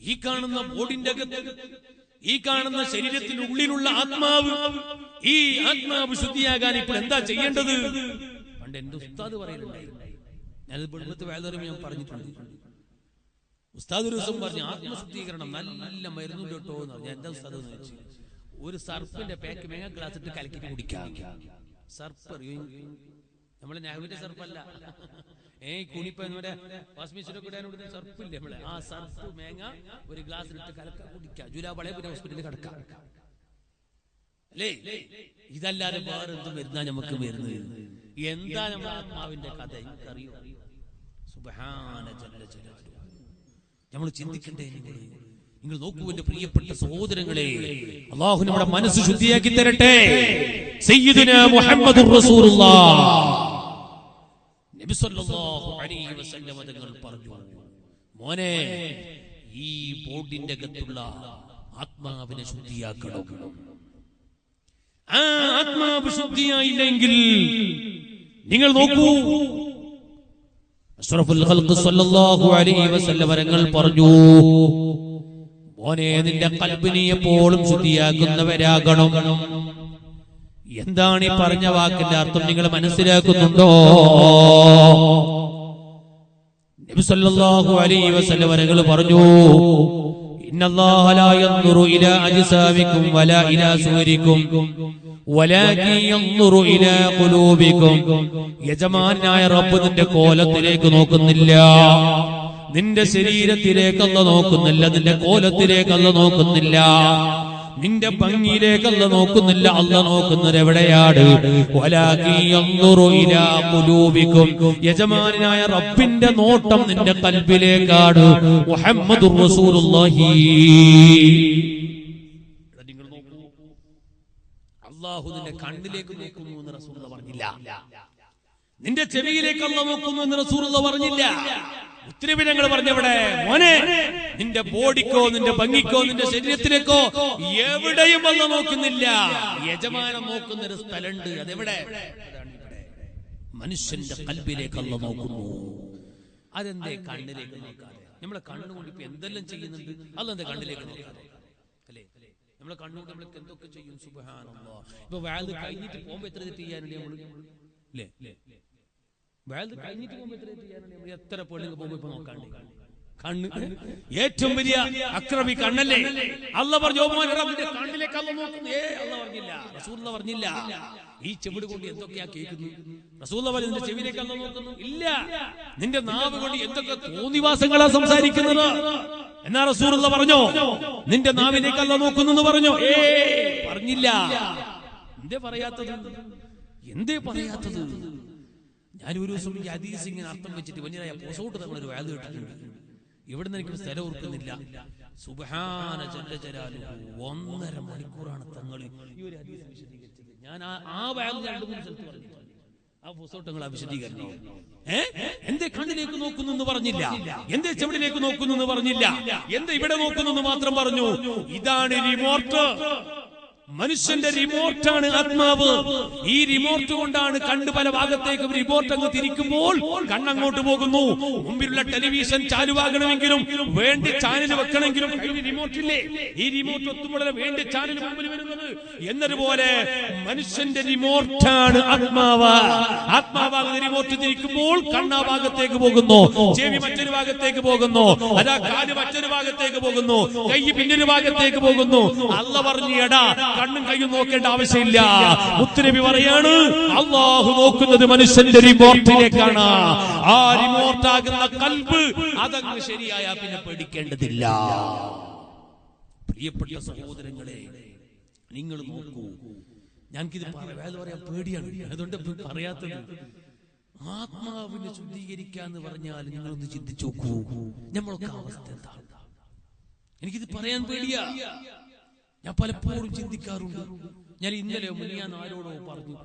ഈ കാണുന്ന ബോഡിന്റെ അകത്ത്, ഈ കാണുന്ന ശരീരത്തിനുള്ളിലുള്ള ആത്മാവ്, ഈ ആത്മാവ് ശുദ്ധിയാകാൻ ഇപ്പോൾ എന്താ ചെയ്യേണ്ടത്? പണ്ട് എന്റെ ഉസ്താദ് പറയുന്നുണ്ടായിരുന്നു, ഞാനത് പെടുമ്പത്ത് വേദറിയുമ്പോൾ ഞാൻ പറഞ്ഞിട്ടുണ്ട്. ഉസ്താദ് ഒരു ദിവസം പറഞ്ഞു, ആത്മശുദ്ധീകരണം നല്ല മരുന്നുണ്ട് കേട്ടോ എന്ന് പറഞ്ഞു. എന്താ ഉസ്താദ് എന്ന് വെച്ചു, ഒരു സർപ്പിന്റെ പാക്ക് മേങ്ങ ഗ്ലാസ് ഇട്ട് കലക്കിട്ട് കുടിക്കാം. സർപ്പ് നമ്മളെ നെഹ്റുവിന്റെ സർപ്പല്ല, കുണിപ്പ വാസ്മിച്ചിന്റെ കൂടെ സർപ്പില്ലേ നമ്മളെ, ആ സർപ്പ് മേങ്ങ ഒരു ഗ്ലാസ് ഇട്ട് കലക്ക കുടിക്കാം. ജുലാബളെ പിന്നെ ഹോസ്പിറ്റലിൽ കിടക്കാം അല്ലേ? ഇതല്ലാതെ വേറെ എന്തും വരുന്ന നമുക്ക് വരുന്നത് എന്താ? നമ്മുടെ ആത്മാവിന്റെ കഥ എനിക്കറിയോ? സുബ്ഹാന ജല്ല ജലാലു. നമ്മൾ ചിന്തിക്കണ്ടേ? നിങ്ങൾ നോക്കൂ എന്റെ പ്രിയപ്പെട്ട സഹോദരങ്ങളെ, അല്ലാഹു നമ്മുടെ മനസ്സ് ശുദ്ധിയാക്കി തരട്ടെ. സയ്യിദുനാ മുഹമ്മദുർ റസൂലുള്ളാഹ് നബി സല്ലല്ലാഹു അലൈഹി വസല്ലം തങ്ങൾ പറഞ്ഞു, മോനെ ഈ ബോഡിന്റെ അകത്തുള്ള ആത്മാവിനെ ശുദ്ധിയാക്കണം. ആ ആത്മാവ് ശുദ്ധിയായില്ലെങ്കിൽ നിങ്ങൾ നോക്കൂ, അഷ്റഫുൽ ഖൽഖ് സല്ലല്ലാഹു അലൈഹി വസല്ലം തങ്ങൾ പറഞ്ഞു, മോനെ നിന്റെ ഖൽബിനെ എപ്പോഴും ശുദ്ധിയാക്കുന്നവരാകണം. എന്താണ് ഈ പറഞ്ഞ വാക്കിന്റെ അർത്ഥം നിങ്ങൾ മനസ്സിലാക്കുന്നുണ്ടോ? നബി സല്ലല്ലാഹു അലൈഹി വസല്ലം തങ്ങൾ പറഞ്ഞു, ഇന്നല്ലാഹ ലാ യൻദുറു ഇലാ അജ്സാമികും വലാ ഇലാ സുവരികും വലാകിൻ യൻദുറു ഇലാ ഖുലൂബികും. യജമാനായ റബ്ബ് നിന്റെ കോലത്തിലേക്ക് നോക്കുന്നില്ല, നിന്റെ ശരീരത്തിലേക്ക് അല്ലാഹു നോക്കുന്നില്ല, നിന്റെ കോലത്തിലേക്ക് അല്ലാഹു നോക്കുന്നില്ല, നിന്റെ ഭംഗിയിലേക്ക് അല്ലാഹു നോക്കുന്നില്ല. അല്ലാഹു നോക്കുന്നത് എവിടെയാണ്? വലാകിൻ യൻദുറു ഇലാ ഖുലൂബികും. യജമാനായ റബ്ബിന്റെ നോട്ടം നിന്റെ ഖൽബിലേക്കാണ്. മുഹമ്മദുർ റസൂലുള്ളാഹി. നിങ്ങൾ നോക്കൂ, അല്ലാഹു നിന്റെ കണ്ണിലേക്ക് നോക്കുന്നു എന്ന് റസൂലുള്ളാഹി പറഞ്ഞില്ല. നിന്റെ ചെവിയിലേക്ക് അല്ലാഹു നോക്കുന്നു എന്ന് റസൂലുള്ളാഹി പറഞ്ഞില്ല. ഉത്തരവിനങ്ങൾ പറഞ്ഞവിടെ, മോനെ നിന്റെ ബോഡിക്കോ നിന്റെ ഭംഗിക്കോ നിന്റെ ശരീരത്തിലേക്കോ എവിടെയും അല്ലാഹു നോക്കുന്നില്ല. യജമാനൻ നോക്കുന്ന ഒരു സ്ഥലമുണ്ട്. അതെവിടെ? മനുഷ്യന്റെ ഖൽബിലേക്ക് അല്ലാഹു നോക്കുന്നു. അതെന്തേ കണ്ണിലേക്ക് നോക്കാതെ? നമ്മളെ കണ്ണുകൊണ്ട് ഇപ്പൊ എന്തെല്ലാം ചെയ്യുന്നുണ്ട്, അതെന്താ കണ്ണിലേക്ക് നോക്കാതെ? അല്ലേ, നമ്മളെ കണ്ണുകൊണ്ട് നമ്മൾ എന്തൊക്കെ ചെയ്യും. സുബ്ഹാനല്ലാഹ്. ഇപ്പൊ വാഴ് കഴിഞ്ഞിട്ട് പോകുമ്പോ എത്ര തെറ്റ് ചെയ്യാനുണ്ട് നമ്മൾ? അല്ലേ, കഴിഞ്ഞിട്ട് പോകുമ്പോ എത്ര ചെയ്യാനാണ്? എത്ര പെണ്ണുങ്ങൾ പോകുമ്പോ ഇപ്പൊ നോക്കാണ്ട് കണ്ണ് ഏറ്റവും വലിയ അക്രമി കണ്ണല്ലേ? അല്ലാഹു പറഞ്ഞു, കണ്ണിലേക്ക് അല്ലാഹു നോക്കുന്നു. അല്ലാഹു പറഞ്ഞില്ല, റസൂലുള്ളാഹി പറഞ്ഞില്ല. ഈ ചെവിട് കൊണ്ട് എന്തൊക്കെയാ കേൾക്കുന്നു? റസൂലുള്ളാഹി പറഞ്ഞു, നിന്റെ ചെവിയിലേക്ക് അല്ലാഹു നോക്കുന്നു. ഇല്ല, നിന്റെ നാവ് കൊണ്ട് എന്തൊക്കെ തോന്നിവാസങ്ങളാ സംസാരിക്കുന്നത് എന്നാ റസൂലുള്ളാഹി പറഞ്ഞോ? നിന്റെ നാവിലേക്ക് അല്ലാഹു നോക്കുന്നു എന്ന് പറഞ്ഞോ? പറഞ്ഞില്ല. എന്തേ പറയാത്തത്? ഞാൻ ഒരു ദിവസം ഈ ഹദീസ് ഇങ്ങനെ അർത്ഥം വെച്ചിട്ട് വലിയ പോസോട്ട് നമ്മളൊരു വാഴ കേട്ടിട്ടുണ്ട്. ഇവിടുന്ന് എനിക്ക് സ്ഥലം ഓർക്കുന്നില്ല. സുബ്ഹാന ജല്ല ജലാലുഹു 1.5 മണിക്കൂറാണ് തങ്ങൾ ഈ ഒരു ഹദീസ് വിശദീകരിച്ചത്. ഞാൻ ആ വാഴ 2-3 സ്ഥലത്ത് പറഞ്ഞിട്ടുണ്ട്. ആ പോസോട്ടങ്ങൾ വിശദീകരണം എന്തേ കണ്ണിലേക്ക് നോക്കുന്നു എന്ന് പറഞ്ഞില്ല, എന്തേ ചെവിടിലേക്ക് നോക്കുന്നു എന്ന് പറഞ്ഞില്ല, എന്തേ ഇവിടെ നോക്കുന്നു എന്ന് മാത്രം പറഞ്ഞു. ഇതാണ് റിമോട്ട്. മനുഷ്യന്റെ റിമോട്ടാണ് ആത്മാവ്. ഈ റിമോട്ട് കൊണ്ടാണ് കണ്ണ് പല ഭാഗത്തേക്കും റിമോട്ട് അങ്ങ് തിരിക്കുമ്പോൾ കണ്ണങ്ങോട്ട് പോകുന്നു. മുമ്പിലുള്ള ടെലിവിഷൻ ചാലുവാകണമെങ്കിലും വേണ്ടി ചാനൽ വെക്കണമെങ്കിലും റിമോട്ടില്ലേ? ഈ റിമോട്ട് ഒത്തുമ്പോഴേ വേണ്ടി ചാനൽ മുമ്പിൽ വരുന്നത് എന്നതുപോലെ മനുഷ്യന്റെ റിമോട്ടാണ് ആത്മാവ്. ആത്മാവാകുന്ന റിമോട്ട് തിരിക്കുമ്പോൾ കണ്ണാ ഭാഗത്തേക്ക് പോകുന്നു, ചെവി മറ്റൊരു ഭാഗത്തേക്ക് പോകുന്നു, അതാ കാല് മറ്റൊരു ഭാഗത്തേക്ക് പോകുന്നു, കൈ പിന്നൊരു ഭാഗത്തേക്ക് പോകുന്നു. അല്ലാഹു പറഞ്ഞു, എടാ കണ്ണും കൈയും നോക്കേണ്ട ആവശ്യമില്ല. മുത്തുനബി പറയാണ്, അല്ലാഹു നോക്കുന്നത് മനുഷ്യന്റെ റിമോട്ടിലേക്കാണ്. ആ റിമോട്ടാകുന്ന കൽബ് അതങ്ങ് ശരിയായ പിന്നെ പേടിക്കേണ്ടതില്ല. പ്രിയപ്പെട്ട സഹോദരങ്ങളെ, നിങ്ങൾ നോക്കൂ, ഞങ്ങൾക്കിത് പറയാൻ പേടിയാണ്, അതുകൊണ്ട് പറയാത്തത്. ആത്മാവിനെ ശുദ്ധീകരിക്കാന്ന് പറഞ്ഞാൽ നിങ്ങളൊന്ന് ചിന്തിച്ചു നോക്കൂ, നമ്മളൊക്കെ അവസ്ഥ എന്താ? എനിക്കിത് പറയാൻ പേടിയാ. ഞാൻ പലപ്പോഴും ചിന്തിക്കാറുണ്ട്. ഞാൻ ഇന്നലെ ഞാൻ ആരോടോ പറഞ്ഞു,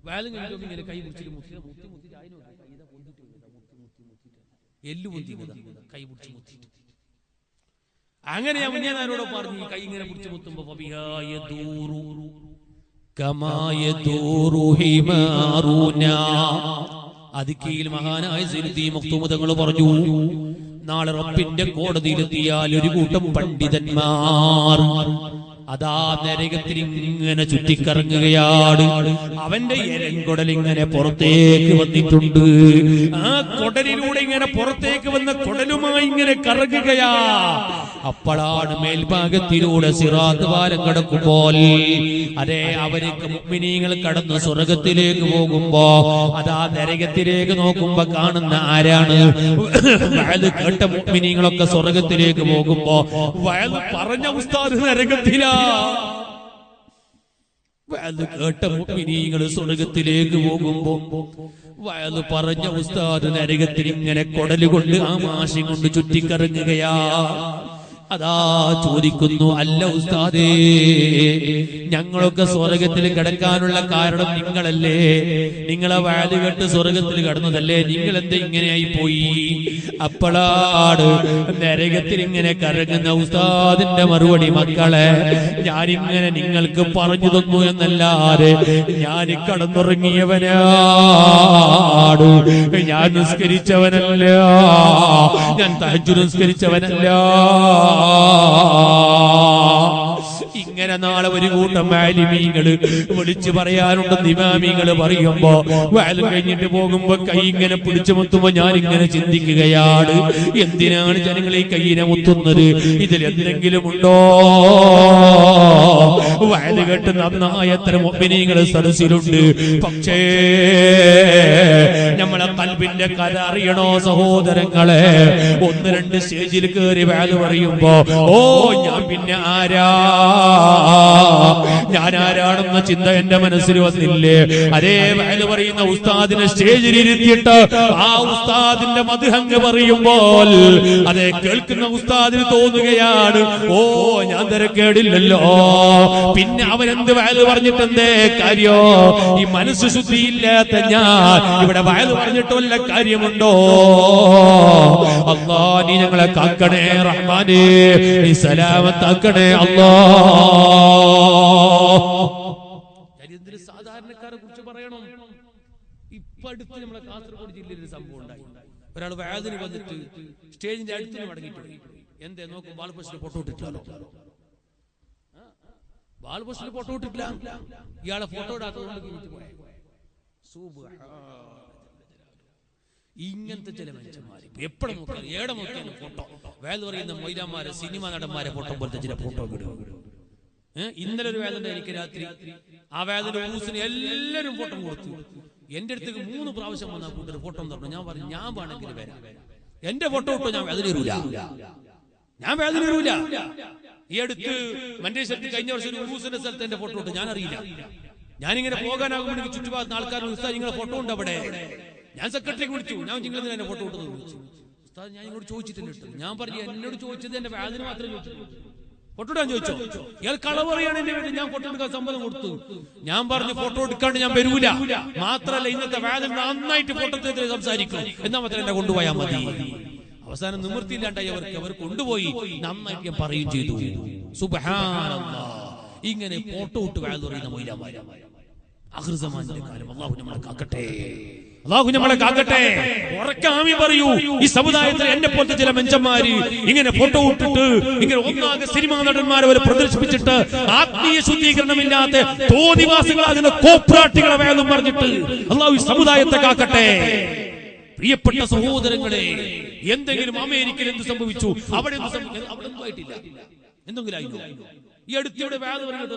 വേല കഴിഞ്ഞു ഇങ്ങനെ കൈ പിടിച്ചിട്ട് എല്ലു പൊന്തിക്കത കൈ പിടിച്ച് മുത്തിട്ട്. അങ്ങനെ ഞാൻ ആരോടോ പറഞ്ഞു, കൈ ഇങ്ങനെ പിടിച്ച് മുത്തുമ്പോ അതിക്കയിൽ മഹാനായ സയ്യിദി മഖ്തൂം തങ്ങൾ പറഞ്ഞു, നാളെ റബ്ബിന്റെ കോടതിയിലെത്തിയാൽ ഒരു കൂട്ടം പണ്ഡിതന്മാർ അതാ നരകത്തിൽ ഇങ്ങനെ ചുറ്റിക്കറങ്ങുകയാണ്. അവന്റെ എരങ്കൊടൽ ഇങ്ങനെ പുറത്തേക്ക് വന്നിട്ടുണ്ട്. ആ കൊടലിലൂടെ ഇങ്ങനെ പുറത്തേക്ക് വന്ന കൊടലുമായി ഇങ്ങനെ കറങ്ങുകയാ. അപ്പോഴാണ് മേൽഭാഗത്തിലൂടെ സിറാത്ത് പാലം കടക്കുമ്പോൾ അതെ അവർക്ക് മുഅ്മിനീങ്ങൾ കടന്ന് സ്വർഗത്തിലേക്ക് പോകുമ്പോ അതാ നരകത്തിലേക്ക് നോക്കുമ്പോ കാണുന്ന ആരാണ്? വഅദ് കേട്ട മുഅ്മിനീങ്ങളൊക്കെ സ്വർഗത്തിലേക്ക് പോകുമ്പോ വഅദ് പറഞ്ഞ ഉസ്താദ് നരകത്തിലാ. വഅദ് കേട്ട മുഅ്മിനീങ്ങൾ സ്വർഗത്തിലേക്ക് പോകുമ്പോ വഅദ് പറഞ്ഞ ഉസ്താദ് നരകത്തിൽ ഇങ്ങനെ കൊടലുകൊണ്ട് ആ മാശി കൊണ്ട് ചുറ്റിക്കറങ്ങുകയാ. അതാ ചോദിക്കുന്നു, അല്ല ഉസ്താദേ, ഞങ്ങളൊക്കെ സ്വർഗത്തിൽ കിടക്കാനുള്ള കാരണം നിങ്ങളല്ലേ? നിങ്ങളെ വഅദ് കേട്ട് സ്വർഗത്തിൽ കടന്നതല്ലേ? നിങ്ങൾ എന്താ ഇങ്ങനെയായി പോയി? അപ്പോഴാണ് നരകത്തിൽ ഇങ്ങനെ കറങ്ങുന്ന ഉസ്താദിന്റെ മറുപടി, മക്കളെ, ഞാനിങ്ങനെ നിങ്ങൾക്ക് പറഞ്ഞു തന്നു എന്നല്ലാതെ ഞാൻ കടന്നുറങ്ങിയവനാണ്, ഞാൻ നിസ്കരിച്ചവനല്ല, ഞാൻ തഹജ്ജുദ് നിസ്കരിച്ചവനല്ല. ഇങ്ങനെ നാളെ ഒരു കൂട്ടം ആലിമീങ്ങള് വിളിച്ചു പറയാനുണ്ടെന്ന് ഇമാമിങ്ങള് പറയുമ്പോ വഅദ് കഴിഞ്ഞിട്ട് പോകുമ്പോ കൈ ഇങ്ങനെ പിടിച്ചു മുത്തുമ്പോ ഞാൻ ഇങ്ങനെ ചിന്തിക്കുകയാണ്, എന്തിനാണ് ജനങ്ങൾ ഈ കൈയിനെ മുത്തുന്നത്? ഇതിൽ എന്തെങ്കിലും ഉണ്ടോ? വഅദ് കേട്ട് നന്നായ എത്ര മുഅ്മിനീങ്ങള് സദസ്സിലുണ്ട്. പക്ഷേ നമ്മളെ ഖൽബിന്റെ കഥ അറിയണോ സഹോദരങ്ങളെ? ഒന്ന് രണ്ട് സ്റ്റേജിൽ കയറി വഅദ് പറയുമ്പോ ഓ ഞാൻ പിന്നെ ആരാ, ഞാൻ ആരാണെന്ന ചിന്ത എന്റെ മനസ്സിൽ വന്നില്ലേ? അതേ വഅദ് പറയുന്ന ഉസ്താദിനെ സ്റ്റേജിൽ ഇരുത്തിയിട്ട് ആ ഉസ്താദിന്റെ മദ്ഹ് പറയുമ്പോൾ അതേ കേൾക്കുന്ന ഉസ്താദിന് തോന്നുകയാണ്, ഓ ഞാൻ തരക്കേടില്ലല്ലോ, പിന്നെ അവനെന്ത് വഅദ് പറഞ്ഞിട്ടെന്തേ കാര്യോ? ഈ മനസ്സ് ശുദ്ധിയില്ലാത്ത ഞാൻ ഇവിടെ വഅദ് പറഞ്ഞിട്ട് വല്ല കാര്യമുണ്ടോ? അല്ലാഹ് നീ ഞങ്ങളെ കാക്കണേ റഹ്മാനേ, നീ സലാമത്താക്കണേ അല്ലാഹ്. സാധാരണക്കാരെ കുറിച്ച് പറയണം. ഇപ്പൊ അടുത്ത് നമ്മളെ കാസർഗോഡ് ജില്ലയിൽ ഒരു സംഭവം ഉണ്ടായി. ഒരാൾ വഅദിന് വന്നിട്ട് സ്റ്റേജിന്റെ അടുത്ത് മടങ്ങിയിട്ടുണ്ട്. എന്തേ നോക്കും, ബാൽപോസ്റ്റിൽ ഫോട്ടോ ഇട്ടിട്ടില്ല. ബാൽപോസ്റ്റിൽ ഫോട്ടോ ഇട്ടിട്ടില്ല, ഇയാളെ ഫോട്ടോ ഇടാത്തതുകൊണ്ട് ഇങ്ങനത്തെ ചില മനുഷ്യന്മാര് എപ്പോഴും നോക്കിയാലും ഏടെ നോക്കിയാലും ഫോട്ടോ. വഅദ് പറയുന്ന മൊയ്ലാന്മാരെ, സിനിമ നടന്മാരെ ഫോട്ടോ പോലത്തെ ചില ഫോട്ടോ ഇടും. ഇന്നലെ ഒരു വഅദ് എനിക്ക് രാത്രി, ആ വഅദിന്റെ ഊസിന് എല്ലാവരും ഫോട്ടോ കൊടുത്തു. എന്റെ അടുത്തേക്ക് 3 പ്രാവശ്യം വന്ന കൂട്ടർ ഫോട്ടോ തരണം. ഞാൻ പറഞ്ഞു, ഞാൻ വേണമെങ്കിൽ വരാം, എന്റെ ഫോട്ടോ ഇട്ടോ, ഞാൻ വഅദിന് വരൂല, ഞാൻ വഅദിന് വരൂല. ഈ അടുത്ത് മഞ്ചേശ്വരത്തിൽ കഴിഞ്ഞ വർഷം ഒരു ഊസിന്റെ സ്ഥലത്ത് എന്റെ ഫോട്ടോ ഇട്ടു, ഞാൻ അറിയില്ല. ഞാനിങ്ങനെ പോകാനാകുമ്പോൾ എനിക്ക് ചുറ്റുപാടുന്ന ആൾക്കാർ ഉസ്താദ് നിങ്ങളെ ഫോട്ടോ ഉണ്ട് അവിടെ. ഞാൻ സെക്രട്ടറിക്ക് വിളിച്ചു, ഞാൻ നിങ്ങൾ എന്റെ ഫോട്ടോ ഇട്ടത് വിളിച്ചു. ഉസ്താദ് ഞാൻ ഇങ്ങോട്ട് ചോദിച്ചിട്ടില്ല. ഞാൻ പറഞ്ഞു, എന്നോട് ചോദിച്ചത് എന്റെ വഅദിന് മാത്രമേ ചോദിച്ചു, ഫോട്ടോ ഇടാൻ ചോദിച്ചോ? ഇയാൾ കളവ് പറയാണ്. എന്റെ വീട്ടിൽ ഞാൻ ഫോട്ടോ എടുക്കാൻ സമ്മതം കൊടുത്തു. ഞാൻ പറഞ്ഞു, ഫോട്ടോ എടുക്കാണ്ട് ഞാൻ വരൂല. മാത്രല്ല ഇന്നത്തെ വഅദിൽ നന്നായിട്ട് ഫോട്ടോ സംസാരിക്കും, എന്നാ മാത്രം എന്നെ കൊണ്ടുപോയാൽ മതി. അവസാനം നിവൃത്തിയില്ലാണ്ടായി അവർ കൊണ്ടുപോയി. നന്നായിട്ട് ഞാൻ പറയുകയും ചെയ്തു. സുബ്ഹാനല്ലാഹ്. ഇങ്ങനെ ഫോട്ടോ ഇട്ട് വഅദ് പറയുന്ന മൗലവിമാർ. ആഖിർ സമാനിന്റെ കാലം അല്ലാഹു നമ്മളെ കാക്കട്ടെ, അല്ലാഹു നമ്മളെ കാക്കട്ടെ. ഉറക്കാമി പറയൂ. ഈ സമുദായത്തിൽ എന്നെ പോലത്തെ ചില മനുഷ്യന്മാര് ഇങ്ങനെ ഫോട്ടോ ഇട്ടിട്ട് ഇങ്ങനെ ഒന്നാകെ സിനിമാ നടന്മാരെ വരെ പ്രദർശിപ്പിച്ചിട്ട് ആത്മീയ ശുദ്ധീകരണമില്ലാത്ത തോന്നിവാസികളാകുന്ന കോപ്രാട്ടികളെ വേണം പറഞ്ഞിട്ട് അല്ലാഹു ഈ സമുദായത്തെ കാക്കട്ടെ. പ്രിയപ്പെട്ട സഹോദരങ്ങളെ, എന്തെങ്കിലും അമേരിക്കയിൽ എന്ത് സംഭവിച്ചു? അവിടെ ഒന്നും ആയിട്ടില്ല. എന്തെങ്കിലും ആയിരുന്നു? ഈ അടുത്തിവിടെ വേദന പറഞ്ഞിട്ട്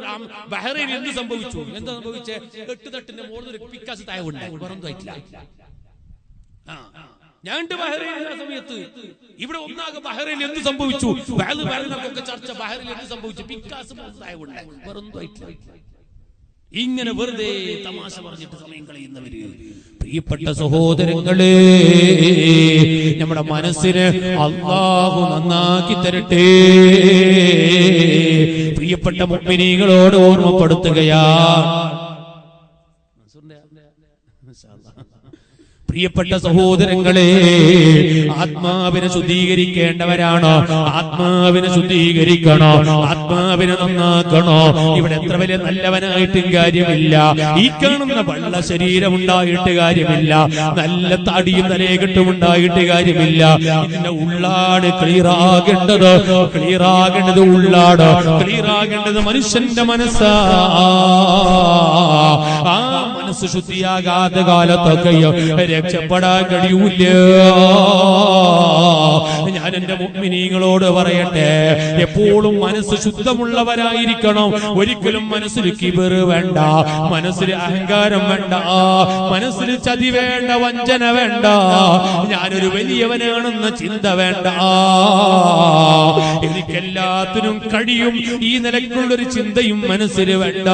ബഹ്റൈനിൽ എന്ത് സംഭവിച്ചു? എന്താ സംഭവിച്ചേ? 8 തട്ടിന്റെ മുകളിൽ ഒരു പിക്കാസ് താഴെ ഉണ്ടായി. വേറൊന്നും ആയിട്ടില്ല. ഞാൻ ബഹ്റൈനിൽ ആ സമയത്ത് ഇവിടെ ഒന്നാകെ ബഹ്റൈനിൽ എന്ത് സംഭവിച്ചു? വേദനക്കൊക്കെ ചർച്ച. ബഹ്റൈനിൽ എന്ത് സംഭവിച്ചു? പിക്കാസ് താഴെ ഉണ്ടായി. വേറൊന്നും ആയിട്ടില്ല. ഇങ്ങനെ വെറുതെ തമാശ പറഞ്ഞിട്ട് സമയം കളയുന്നവര്. പ്രിയപ്പെട്ട സഹോദരങ്ങളെ, നമ്മുടെ മനസ്സിന് അല്ലാഹു നന്നാക്കി തരട്ടെ. പ്രിയപ്പെട്ട മുഅ്മിനീങ്ങളോട് ഓർമ്മപ്പെടുത്തുകയാണ്. പ്രിയപ്പെട്ട സഹോദരങ്ങളെ, ആത്മാവിനെ ശുദ്ധീകരിക്കേണ്ടവരാണോ? ആത്മാവിനെ ശുദ്ധീകരിക്കണോ? ആത്മാവിനെ നന്നാക്കണോ? ഇവിടെ എത്ര വലിയ നല്ലവനായിട്ടും കാര്യമില്ല, ഈ കാണുന്ന വെള്ള ശരീരം ഉണ്ടായിട്ട് കാര്യമില്ല, നല്ല തടിയും തലയെക്കെട്ടും ഉണ്ടായിട്ട് കാര്യമില്ല. ഇതിന്റെ ഉള്ളാട് ക്ലിയറാകേണ്ടത്, ക്ലിയറാകേണ്ടത് ഉള്ളാട്, ക്ലിയറാകേണ്ടത് മനുഷ്യന്റെ മനസ്സാ. ആ മനസ്സ് ശുദ്ധിയാകാത്ത കാലത്തൊക്കെയോ രക്ഷപ്പെടാൻ കഴിയൂല. ഞാൻ എന്റെ മുഅ്മിനീങ്ങളോട് പറയട്ടെ, എപ്പോഴും മനസ്സ് ശുദ്ധമുള്ളവരായിരിക്കണം. ഒരിക്കലും മനസ്സിൽ കിബർ വേണ്ട, മനസ്സിൽ അഹങ്കാരം വേണ്ട, മനസ്സിൽ ചതി വേണ്ട, വഞ്ചന വേണ്ട, ഞാനൊരു വലിയവനാണെന്ന ചിന്ത വേണ്ട, എനിക്കെല്ലാത്തിനും കഴിയും, ഈ നിലക്കുള്ളൊരു ചിന്തയും മനസ്സിൽ വേണ്ട.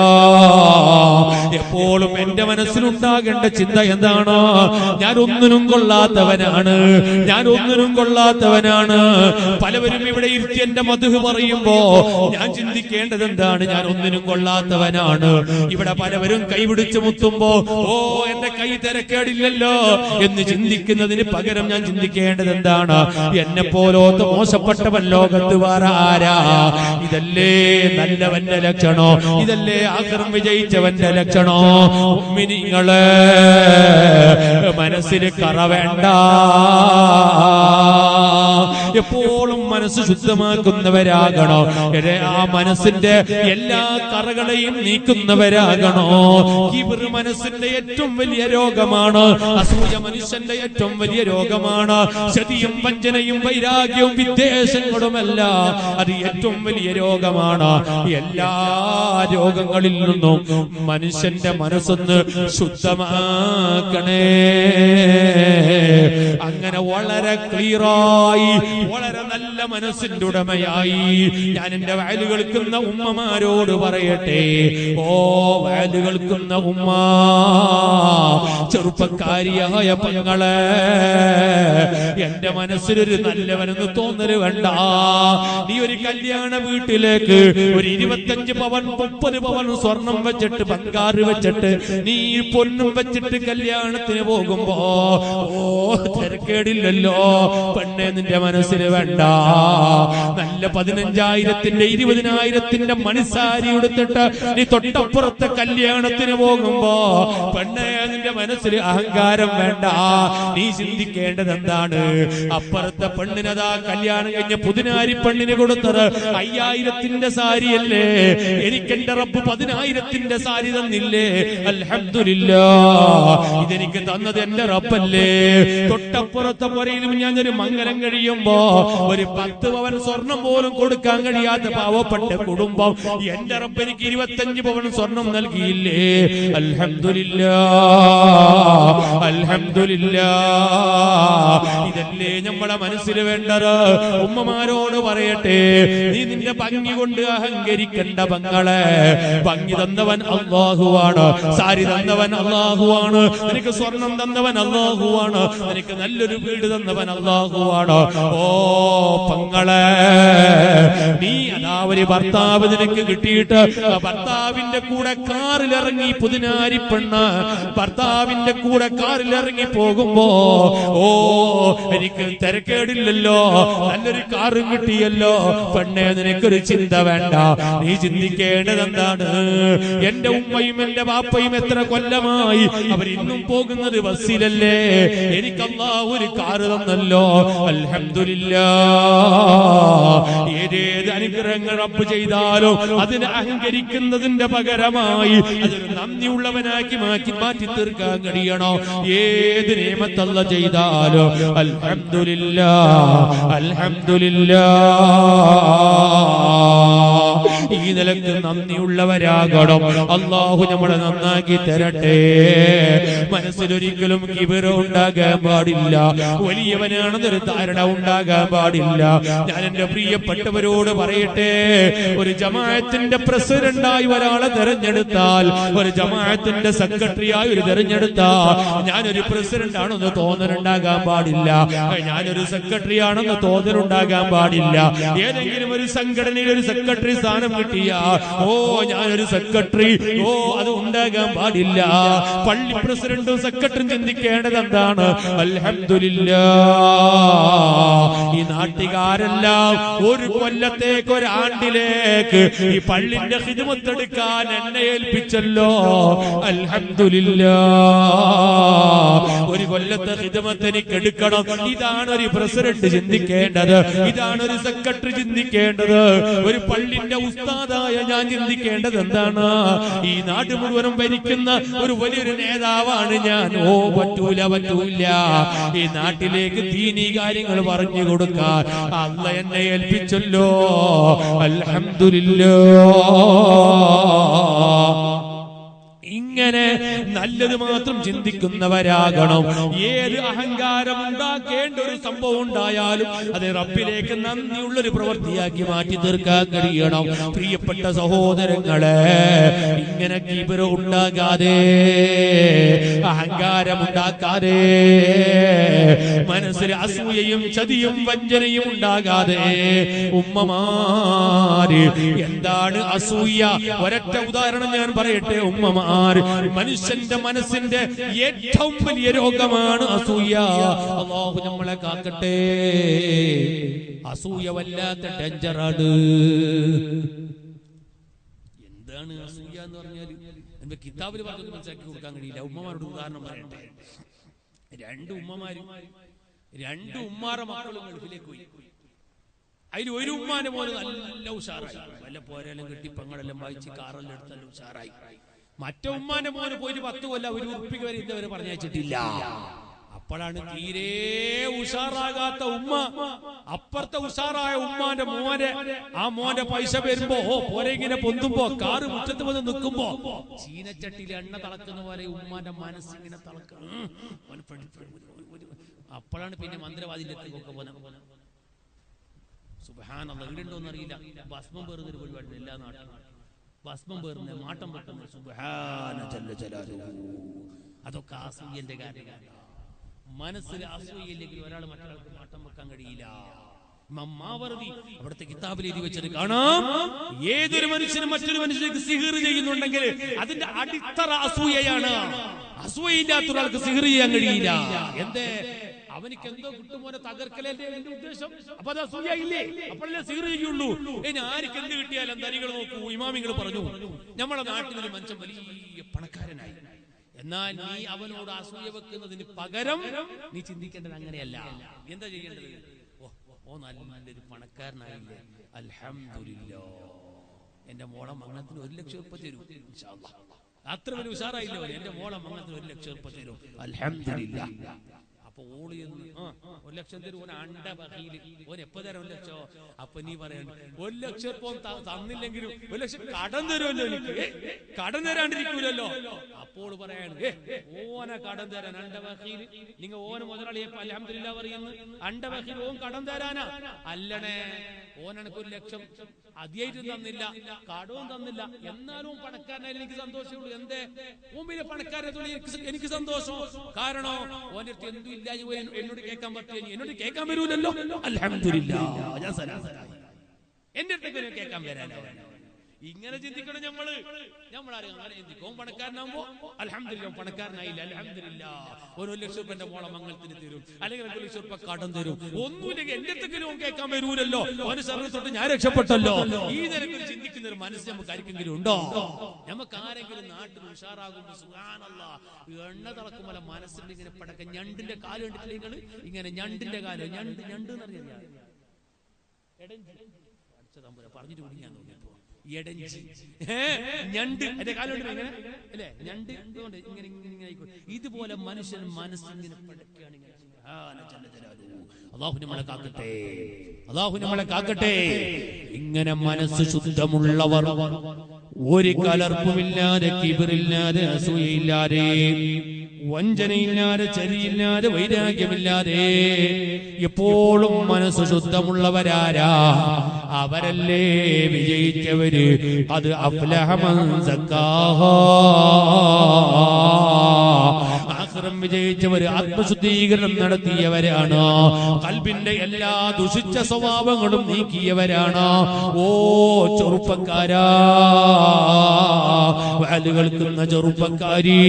എപ്പോഴും എന്റെ മനസ്സിലുണ്ടാകേണ്ട ചിന്ത എന്താണ്? ഞാൻ ഒന്നിനും കൊള്ളാത്തവനാണ്, ഞാൻ ഒന്നിനും കൊള്ളാത്തവനാണ്. പലവരും ഇവിടെ ഇരുത്തി എന്റെ മദ്ഹ് പറയുമ്പോ ഞാൻ ചിന്തിക്കേണ്ടത് എന്താണ്? ഞാൻ ഒന്നിനും കൊള്ളാത്തവനാണ്. ഇവിടെ പലവരും കൈപിടിച്ച് മുത്തുമ്പോ ഓ എന്റെ കൈ തിരക്കേടില്ലല്ലോ എന്ന് ചിന്തിക്കുന്നതിന് പകരം ഞാൻ ചിന്തിക്കേണ്ടത് എന്താണ്? എന്നെ പോലോത്ത് മോശപ്പെട്ടവൻ ലോകത്ത് വേറെ ആരാ? ഇതല്ലേ നല്ലവന്റെ ലക്ഷണോ? ഇതല്ലേ ആഖിറം വിജയിച്ചവന്റെ ലക്ഷണോ? മുഅ്മിനീങ്ങളെ, മനസ്സിൽ കറ വേണ്ട, എപ്പോഴും മനസ്സ് ശുദ്ധമാക്കുന്നവരാകണോ? ആ മനസ്സിന്റെ എല്ലാ കറകളെയും നീക്കുന്നവരാകണോ? കിബ്ർ മനസ്സിന്റെ ഏറ്റവും വലിയ രോഗമാണ്. അസൂയ മനുഷ്യന്റെ ഏറ്റവും വലിയ രോഗമാണ്. ചതിയും വഞ്ചനയും വൈരാഗ്യവും വിദ്വേഷങ്ങളുമല്ല, അത് ഏറ്റവും വലിയ രോഗമാണ്. എല്ലാ രോഗങ്ങളിൽ നിന്നും മനുഷ്യന്റെ മനസ്സൊന്ന് ശുദ്ധമാക്കണേ. അങ്ങനെ വളരെ ക്ലിയറായി, വളരെ നല്ല മനസ്സിന്റെ ഉടമയായി ഞാൻ എന്റെ വയല് കേൾക്കുന്ന ഉമ്മമാരോട് പറയട്ടെ. ഓ വയല് കേൾക്കുന്ന ഉമ്മ, ചെറുപ്പക്കാരിയായ പെങ്ങളെ, എന്റെ മനസ്സിലൊരു നല്ലവനെന്ന് തോന്നല് വേണ്ട. നീ ഒരു കല്യാണ വീട്ടിലേക്ക് ഒരു 25 പവൻ 30 പവൻ സ്വർണം വെച്ചിട്ട്, ബംഗാറ് വെച്ചിട്ട്, നീ പൊന്നും വെച്ചിട്ട് കല്യാണത്തിന് പോകുമ്പോ ഓ തിരക്കേടില്ലല്ലോ. പെണ്ണെ, നിന്റെ മനസ്സിൽ വേണ്ട. നല്ല 15,000-ന്റെ 20,000-ന്റെ മണിസാരി എടുത്തിട്ട് നീ തൊട്ടപ്പുറത്തെ കല്യാണത്തിന് പോകുമ്പോ പെണ്ണെ, നിന്റെ മനസ്സിൽ അഹങ്കാരം വേണ്ട. നീ ചിന്തിക്കേണ്ടത് എന്താണ്? അപ്പുറത്തെ പെണ്ണിനതാ കല്യാണം കഴിഞ്ഞ പുതിനാരി പെണ്ണിന് കൊടുത്തത് 5,000-ന്റെ സാരിയല്ലേ? എനിക്കെന്റെ റബ്ബ് 10,000-ന്റെ സാരി തന്നില്ലേ? അൽഹംദുലില്ലാഹ്, ഇതെനിക്ക് തന്നത് എന്റെ റബ്ബല്ലേ. തൊട്ടപ്പുറത്തെ പുരയിലും ഞാനൊരു മംഗലം കഴിയുമ്പോ ഒരു 10 പവൻ സ്വർണം പോലും കൊടുക്കാൻ കഴിയാത്ത പാവപ്പെട്ട കുടുംബം, എന്റെ റബ്ബ് എനിക്ക് 25 പവൻ സ്വർണം നൽകിയില്ലേ? അൽഹംദുലില്ലാഹ്, അൽഹംദുലില്ലാഹ്. ഇതല്ലേ നമ്മളെ മനസ്സിൽ വേണ്ടത്? ഉമ്മമാരോട് പറയട്ടെ, നീ നിന്റെ ഭംഗി കൊണ്ട് അഹങ്കരിക്കണ്ട പെങ്ങളെ. ഭംഗി തന്നവൻ അല്ലാഹുവാണ്, സാരി തന്നവൻ അല്ലാഹുവാണ്, നിനക്ക് സ്വർണം തന്നവൻ അല്ലാഹുവാണ്, നിനക്ക് നല്ലൊരു വീട് തന്നവൻ അല്ലാഹുവാണ്. ഓ പെങ്ങളെ, നീ അതാ ഒരു ഭർത്താവ് നിനക്ക് കിട്ടിയിട്ട് ഭർത്താവിന്റെ കൂടെ കാറിലിറങ്ങി പുതിനാരി പെണ്ണ്, ഭർത്താവിന്റെ ഭർത്താവിന്റെ കൂടെ കാറിൽ ഇറങ്ങി പോകുമ്പോ ഓ എനിക്ക് തിരക്കേടില്ലല്ലോ, നല്ലൊരു കാറും കിട്ടിയല്ലോ. പെണ്ണെ നിനക്കൊരു ചിന്ത വേണ്ട, നീ ചിന്തിക്കേണ്ടത് എന്താണ്? എന്റെ ഉമ്മയും എന്റെ ബാപ്പയും എത്ര കൊല്ലമായി അവരിന്നും പോകുന്നത് ബസ്സിലല്ലേ. എനിക്ക് അല്ലാഹു ഒരു കാറ് തന്നല്ലോ, അൽഹംദുലില്ലാഹ്. ഏതേത് അനുഗ്രഹങ്ങൾ റബ്ബ് ചെയ്താലോ അതിനെ അഹങ്കരിക്കുന്നതിന്റെ പകരമായി അതൊരു നന്ദിയുള്ളവനാക്കി മാറ്റി തീർക്കാൻ കഴിയണോ? ഏത് നിയമത്ത് അല്ലാഹ് ചെയ്താലോ അൽഹംദുലില്ലാഹ് അൽഹംദുലില്ലാഹ് ഈ നിലക്ക് നന്ദിയുള്ളവരാകണം. അല്ലാഹു നമ്മളെ നന്നാക്കി തരട്ടെ. മനസ്സിലൊരിക്കലും കിബിറ് ഉണ്ടാകാൻ പാടില്ല, വലിയവനാണെന്നൊരു ധാരണ ഉണ്ടാകാൻ പാടില്ല. ഞാൻ എന്റെ പ്രിയപ്പെട്ടവരോട് പറയട്ടെ, ഒരു ജമാഅത്തിന്റെ പ്രസിഡന്റായി ഒരാളെ തെരഞ്ഞെടുത്താൽ, ഒരു ജമാഅത്തിന്റെ സെക്രട്ടറിയായി ഒരു തെരഞ്ഞെടുത്താൽ, ഞാനൊരു പ്രസിഡന്റ് ആണെന്ന് തോന്നലുണ്ടാകാൻ പാടില്ല, ഞാനൊരു സെക്രട്ടറി ആണെന്ന് തോന്നലുണ്ടാകാൻ പാടില്ല. ഏതെങ്കിലും ഒരു സംഘടനയിൽ ഒരു സെക്രട്ടറി സ്ഥാനം കിട്ടിയ ഓ ഞാനൊരു സെക്രട്ടറി, ഓ അത് ഉണ്ടാകാൻ പാടില്ല. പള്ളി പ്രസിഡന്റും സെക്രട്ടറിയും ചിന്തിക്കേണ്ടത് എന്താണ്? അൽഹംദുലില്ലാഹ് ഈ നാട്ടുകാരെല്ലാം ഒരു കൊല്ലത്തേക്ക് ഒരാണ്ടിലേക്ക് ഈ പള്ളിന്റെ ഖിദ്മത്തെടുക്കാൻ എന്നെ ഏൽപ്പിച്ചല്ലോ, അൽഹംദുലില്ലാഹ് ഒരു കൊല്ലത്തെ ഖിദ്മത്ത് എനിക്ക് എടുക്കണം. ഇതാണ് ഒരു പ്രസിഡന്റ് ചിന്തിക്കേണ്ടത്, ഇതാണ് ഒരു സെക്രട്ടറി ചിന്തിക്കേണ്ടത്. ഒരു പള്ളിന്റെ ഉസ്താദായ ഞാൻ ചിന്തിക്കേണ്ടത് എന്താണ്? ഈ നാട് മുഴുവനും ഭരിക്കുന്ന ഒരു വലിയൊരു നേതാവാണ് ഞാൻ. ഓ പറ്റൂല ഈ നാട്ടിലേക്ക് ദീനീ കാര്യങ്ങൾ പറഞ്ഞു കൊടുക്കാൻ അല്ലാഹ് എന്നെ ഏൽപ്പിച്ചല്ലോ, അൽഹംദുലില്ലാഹ്. ഇങ്ങനെ നല്ലത് മാത്രം ചിന്തിക്കുന്നവരാകണം. ഏത് അഹങ്കാരം ഉണ്ടാക്കേണ്ട ഒരു സംഭവം ഉണ്ടായാലും അത് റബ്ബിലേക്ക് നന്ദിയുള്ളൊരു പ്രവൃത്തിയാക്കി മാറ്റി തീർക്കാൻ കഴിയണം. പ്രിയപ്പെട്ട സഹോദരങ്ങളെ, ഇങ്ങനെ കിബിറ് ഉണ്ടാകാതെ, അഹങ്കാരം ഉണ്ടാക്കാതെ, മനസ്സിൽ അസൂയയും ചതിയും വഞ്ചനയും ഉണ്ടാകാതെ, ഉമ്മമാര് എന്താണ് അസൂയ? ഒരൊറ്റ ഉദാഹരണം ഞാൻ പറയട്ടെ. ഉമ്മമാർ, മനുഷ്യന്റെ മനസ്സിന്റെ ഏറ്റവും വലിയ രോഗമാണ് അസൂയ. അല്ലാഹു നമ്മളെ കാക്കട്ടെ. അസൂയ വല്ലാത്ത ഡേഞ്ചറാണ്. എന്താണ് അസൂയ എന്ന് പറഞ്ഞാൽ എന്റെ കിതാബിൽ പറഞ്ഞത് മനസ്സിലാക്കി കൊടുക്കാൻ കഴിയില്ല. ഉമ്മമാരുടെ ഉദാഹരണം പറയട്ടെ. രണ്ട് ഉമ്മാരെ മക്കളും ഗൾഫിലേക്ക് പോയി. അതിൽ ഒരു ഉമ്മാന്റെ പോലെ നല്ല ഉഷാറായി, വല്ല പോരെല്ലാം കെട്ടി പെങ്ങളെല്ലാം വായിച്ച് കാറെല്ലാം എടുത്തെല്ലാം ഉഷാറായി. മറ്റേ ഉമ്മാന്റെ മോന് പോയിട്ട് 10 കൊല്ലം ഒരു ഉറുപ്പിക വരെ ഇന്നവരെ പറഞ്ഞയച്ചിട്ടില്ല. അപ്പോഴാണ് തീരെ ഉഷാറാകാത്ത ഉമ്മ അപ്പുറത്തെ ഉഷാറായ ഉമ്മാന്റെ മോന്റെ പൈസ വരുമ്പോ പോരെ ഇങ്ങനെ പൊന്തുമ്പോ കാറ് മുറ്റത്ത് വന്ന് നിൽക്കുമ്പോ ചീനച്ചട്ടിയിൽ എണ്ണ തിളക്കുന്ന പോലെ ഉമ്മാന്റെ മനസ്സിങ്ങനെ തിളക്കും. അപ്പോഴാണ് പിന്നെ മന്ത്രവാദിയിലെത്തിക്കൊക്കെ പോലെ സുബ്ഹാനല്ലാഹ്. ഇവിടെയുണ്ടോന്ന് അറിയില്ല, ഭസ്മം പേറുന്നൊരു പരിപാടി എല്ലാ നാട്ടിലും. ഭസ്മം പേറുന്ന മാട്ടം വെട്ടുന്ന സുബ്ഹാന ജല്ല ജലാലുഹു. അതൊക്കെ അസൂയന്റെ കാര്യമാണ്. മനസ്സിൽ അസൂയയില്ലെങ്കിൽ ഒരാൾ മറ്റൊരാൾക്ക് മാട്ടം വെക്കാൻ കഴിയില്ല. മാവർദി അവിടുത്തെ കിതാബിൽ എഴുതി വെച്ചത് കാണാം. ഏതൊരു മനുഷ്യനും മറ്റൊരു മനുഷ്യർക്ക് സിഹിർ ചെയ്യുന്നുണ്ടെങ്കിൽ അതിന്റെ അടിത്തറ അസൂയയാണ്. അസൂയയില്ലാത്ത ഒരാൾക്ക് സിഹിർ ചെയ്യാൻ കഴിയില്ല. എന്തേ? അവനിക്ക് എന്തോ കിട്ടുമോനെ തകർക്കലല്ലേ എന്റെ ഉദ്ദേശം. അപ്പൊ അത് അസൂയയില്ലേ? അപ്പോഴല്ലേ സിഹിർ ചെയ്യുള്ളൂ. ഇനി ആർക്ക് എന്ത് കിട്ടിയാലും ധനികൾ നോക്കൂ. ഇമാമിങ്ങൾ പറഞ്ഞു, നമ്മുടെ നാട്ടിലൊരു മനുഷ്യൻ വലിയ പണക്കാരനായി, എന്നാൽ നീ അവനോട് അസൂയ വെക്കുന്നതിന് പകരം നീ ചിന്തിക്കേണ്ടത് അങ്ങനെയല്ല. എന്താ ചെയ്യേണ്ടത്? ഓ നല്ലൊരു പണക്കാരനായില്ലേ, അൽഹംദുലില്ലാഹ് എന്റെ മോളെ മംഗളത്തിന് 1 ലക്ഷം രൂപ തരും, ഇൻഷാ അല്ലാഹ്. അത്ര വലിയ ഉഷാറായില്ലോ, എന്റെ മോളെ മംഗളത്തിന് 1 ലക്ഷം രൂപ തരും, അൽഹംദുലില്ലാഹ്. അപ്പൊ ഓള് 1 ലക്ഷം തരും. ഓൻ അണ്ട ബഖീൽ, ഓൻ എപ്പോ തരാം 1 ലക്ഷം? അപ്പൊ നീ പറയണ്ട 1 ലക്ഷം ഇപ്പൊ തന്നില്ലെങ്കിലും 1 ലക്ഷം കടം തരുമല്ലോ, എനിക്ക് കടം തരാണ്ടിരിക്കൂലല്ലോ. അപ്പോൾ പറയാണ് ഓനെ കടം തരാൻ അണ്ട ബഖീൽ. നിങ്ങൾ ഓന് മുതലാളിയെ അൽഹംദുലില്ലാഹ് പറയുന്നു, അണ്ട ബഖീൽ ഓൻ കടം തരാനാ? അല്ലണേ, ഓനക്ക് 1 ലക്ഷം അതിയായിട്ടും തന്നില്ല, കടവും തന്നില്ല, എന്നാലും പണക്കാരനായാലും എനിക്ക് സന്തോഷമുള്ളൂ. എന്തേ? ഓമ്പിലെ പണക്കാരനെ എനിക്ക് സന്തോഷം. കാരണം ഓന്റെ അടുത്ത് എന്തും ഇല്ല, എന്നോട് കേൾക്കാൻ പറ്റിയ എന്നോട് കേൾക്കാൻ വരൂലല്ലോ, അൽഹംദുലില്ലാഹ് ഞാൻ സലാമത്തായി. എന്റെ അടുത്തേക്ക് കേൾക്കാൻ വരാനോ? ഇങ്ങനെ ചിന്തിക്കണം നമ്മളാരും അങ്ങനെ ചിന്തിക്കും. ഓൻ പണക്കാരനാകുമ്പോ അൽഹംദുലില്ലാഹ് പണക്കാരനായില്ല, അൽഹംദുലില്ലാഹ് 1 ലക്ഷം രൂപ മോളെ മംഗളത്തിന് തരും, അല്ലെങ്കിൽ 2 ലക്ഷം രൂപ കടം തരും. ഒന്നുമില്ലെങ്കിൽ എന്റെ അടുത്തെങ്കിലും കേൾക്കാൻ വരൂലല്ലോ, അവന് സർവീസ് തൊട്ട് ഞാൻ രക്ഷപ്പെട്ടല്ലോ. ഈ നിലയ്ക്ക് ചിന്തിക്കുന്ന ഒരു മനസ്സ് നമുക്ക് ആർക്കെങ്കിലും ഉണ്ടോ? നമുക്ക് ആരെങ്കിലും നാട്ടിൽ ഉഷാറാകുമ്പോ സുബ്ഹാനല്ലാഹ് എണ്ണ തിളക്കുമ്പോൾ മനസ്സിന്റെ ഇങ്ങനെ പടക്കം. ഞണ്ടിന്റെ കാല് കണ്ടിട്ടില്ല നിങ്ങൾ? ഇങ്ങനെ ഞണ്ടിന്റെ കാല്, ഞണ്ട് എന്ന് പറഞ്ഞില്ല, പറഞ്ഞിട്ട് കുടിക്കാൻ തോന്നിയപ്പോ ഞണ്ട് എന്റെ കാലുണ്ട് ഇങ്ങനെ അല്ലെ, ഞണ്ട് ഇങ്ങനെ ഇങ്ങനെ ഇതുപോലെ മനുഷ്യൻ മനസ്സിങ്ങനെ പടക്കുകയാണ്. അല്ലാഹു നമ്മളെ കാക്കട്ടെ, അല്ലാഹു നമ്മളെ കാക്കട്ടെ. ഇങ്ങനെ മനസ്സ് ശുദ്ധമുള്ളവർ, ഒരു കലർപ്പുമില്ലാതെ, കിബറില്ലാതെ, അസൂയയില്ലാതെ, വഞ്ചനയില്ലാതെ, ചരിയില്ലാതെ, വൈരാഗ്യമില്ലാതെ എപ്പോഴും മനസ്സ് ശുദ്ധമുള്ളവരാരാ? അവരല്ലേ വിജയിച്ചവര്. അത് അഫ്ലഹ മൻ സക്കാഹാ, ആഖിറം വിജയിച്ചവര് ആത്മശുദ്ധീകരണം നടത്തിയവരാണ്. ഖൽബിന്റെ എല്ലാ ദുഷിച്ച സ്വഭാവങ്ങളും നീക്കിയവരാണ്. ഓ ചെറുപ്പക്കാരാ, വാല് കേൾക്കുന്ന ചെറുപ്പക്കാരി,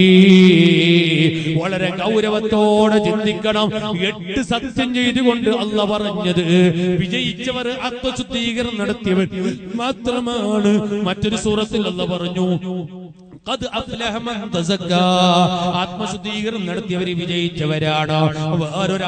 വളരെ ഗൗരവത്തോടെ ചിന്തിക്കണം. 8 സത്യം ചെയ്തുകൊണ്ട് അല്ലാഹു പറഞ്ഞത് വിജയിച്ചവർ ആത്മശുദ്ധീകരണം നടത്തിയവർ മാത്രമാണ്. മറ്റൊരു സൂറത്തിൽ അല്ലാഹു പറഞ്ഞു ഖദ് അഫ്ലഹ മൻ തസക്ക, ആത്മശുദ്ധീകരണം നടത്തിയവർ വിജയിച്ചവരാണ്. വേറൊരു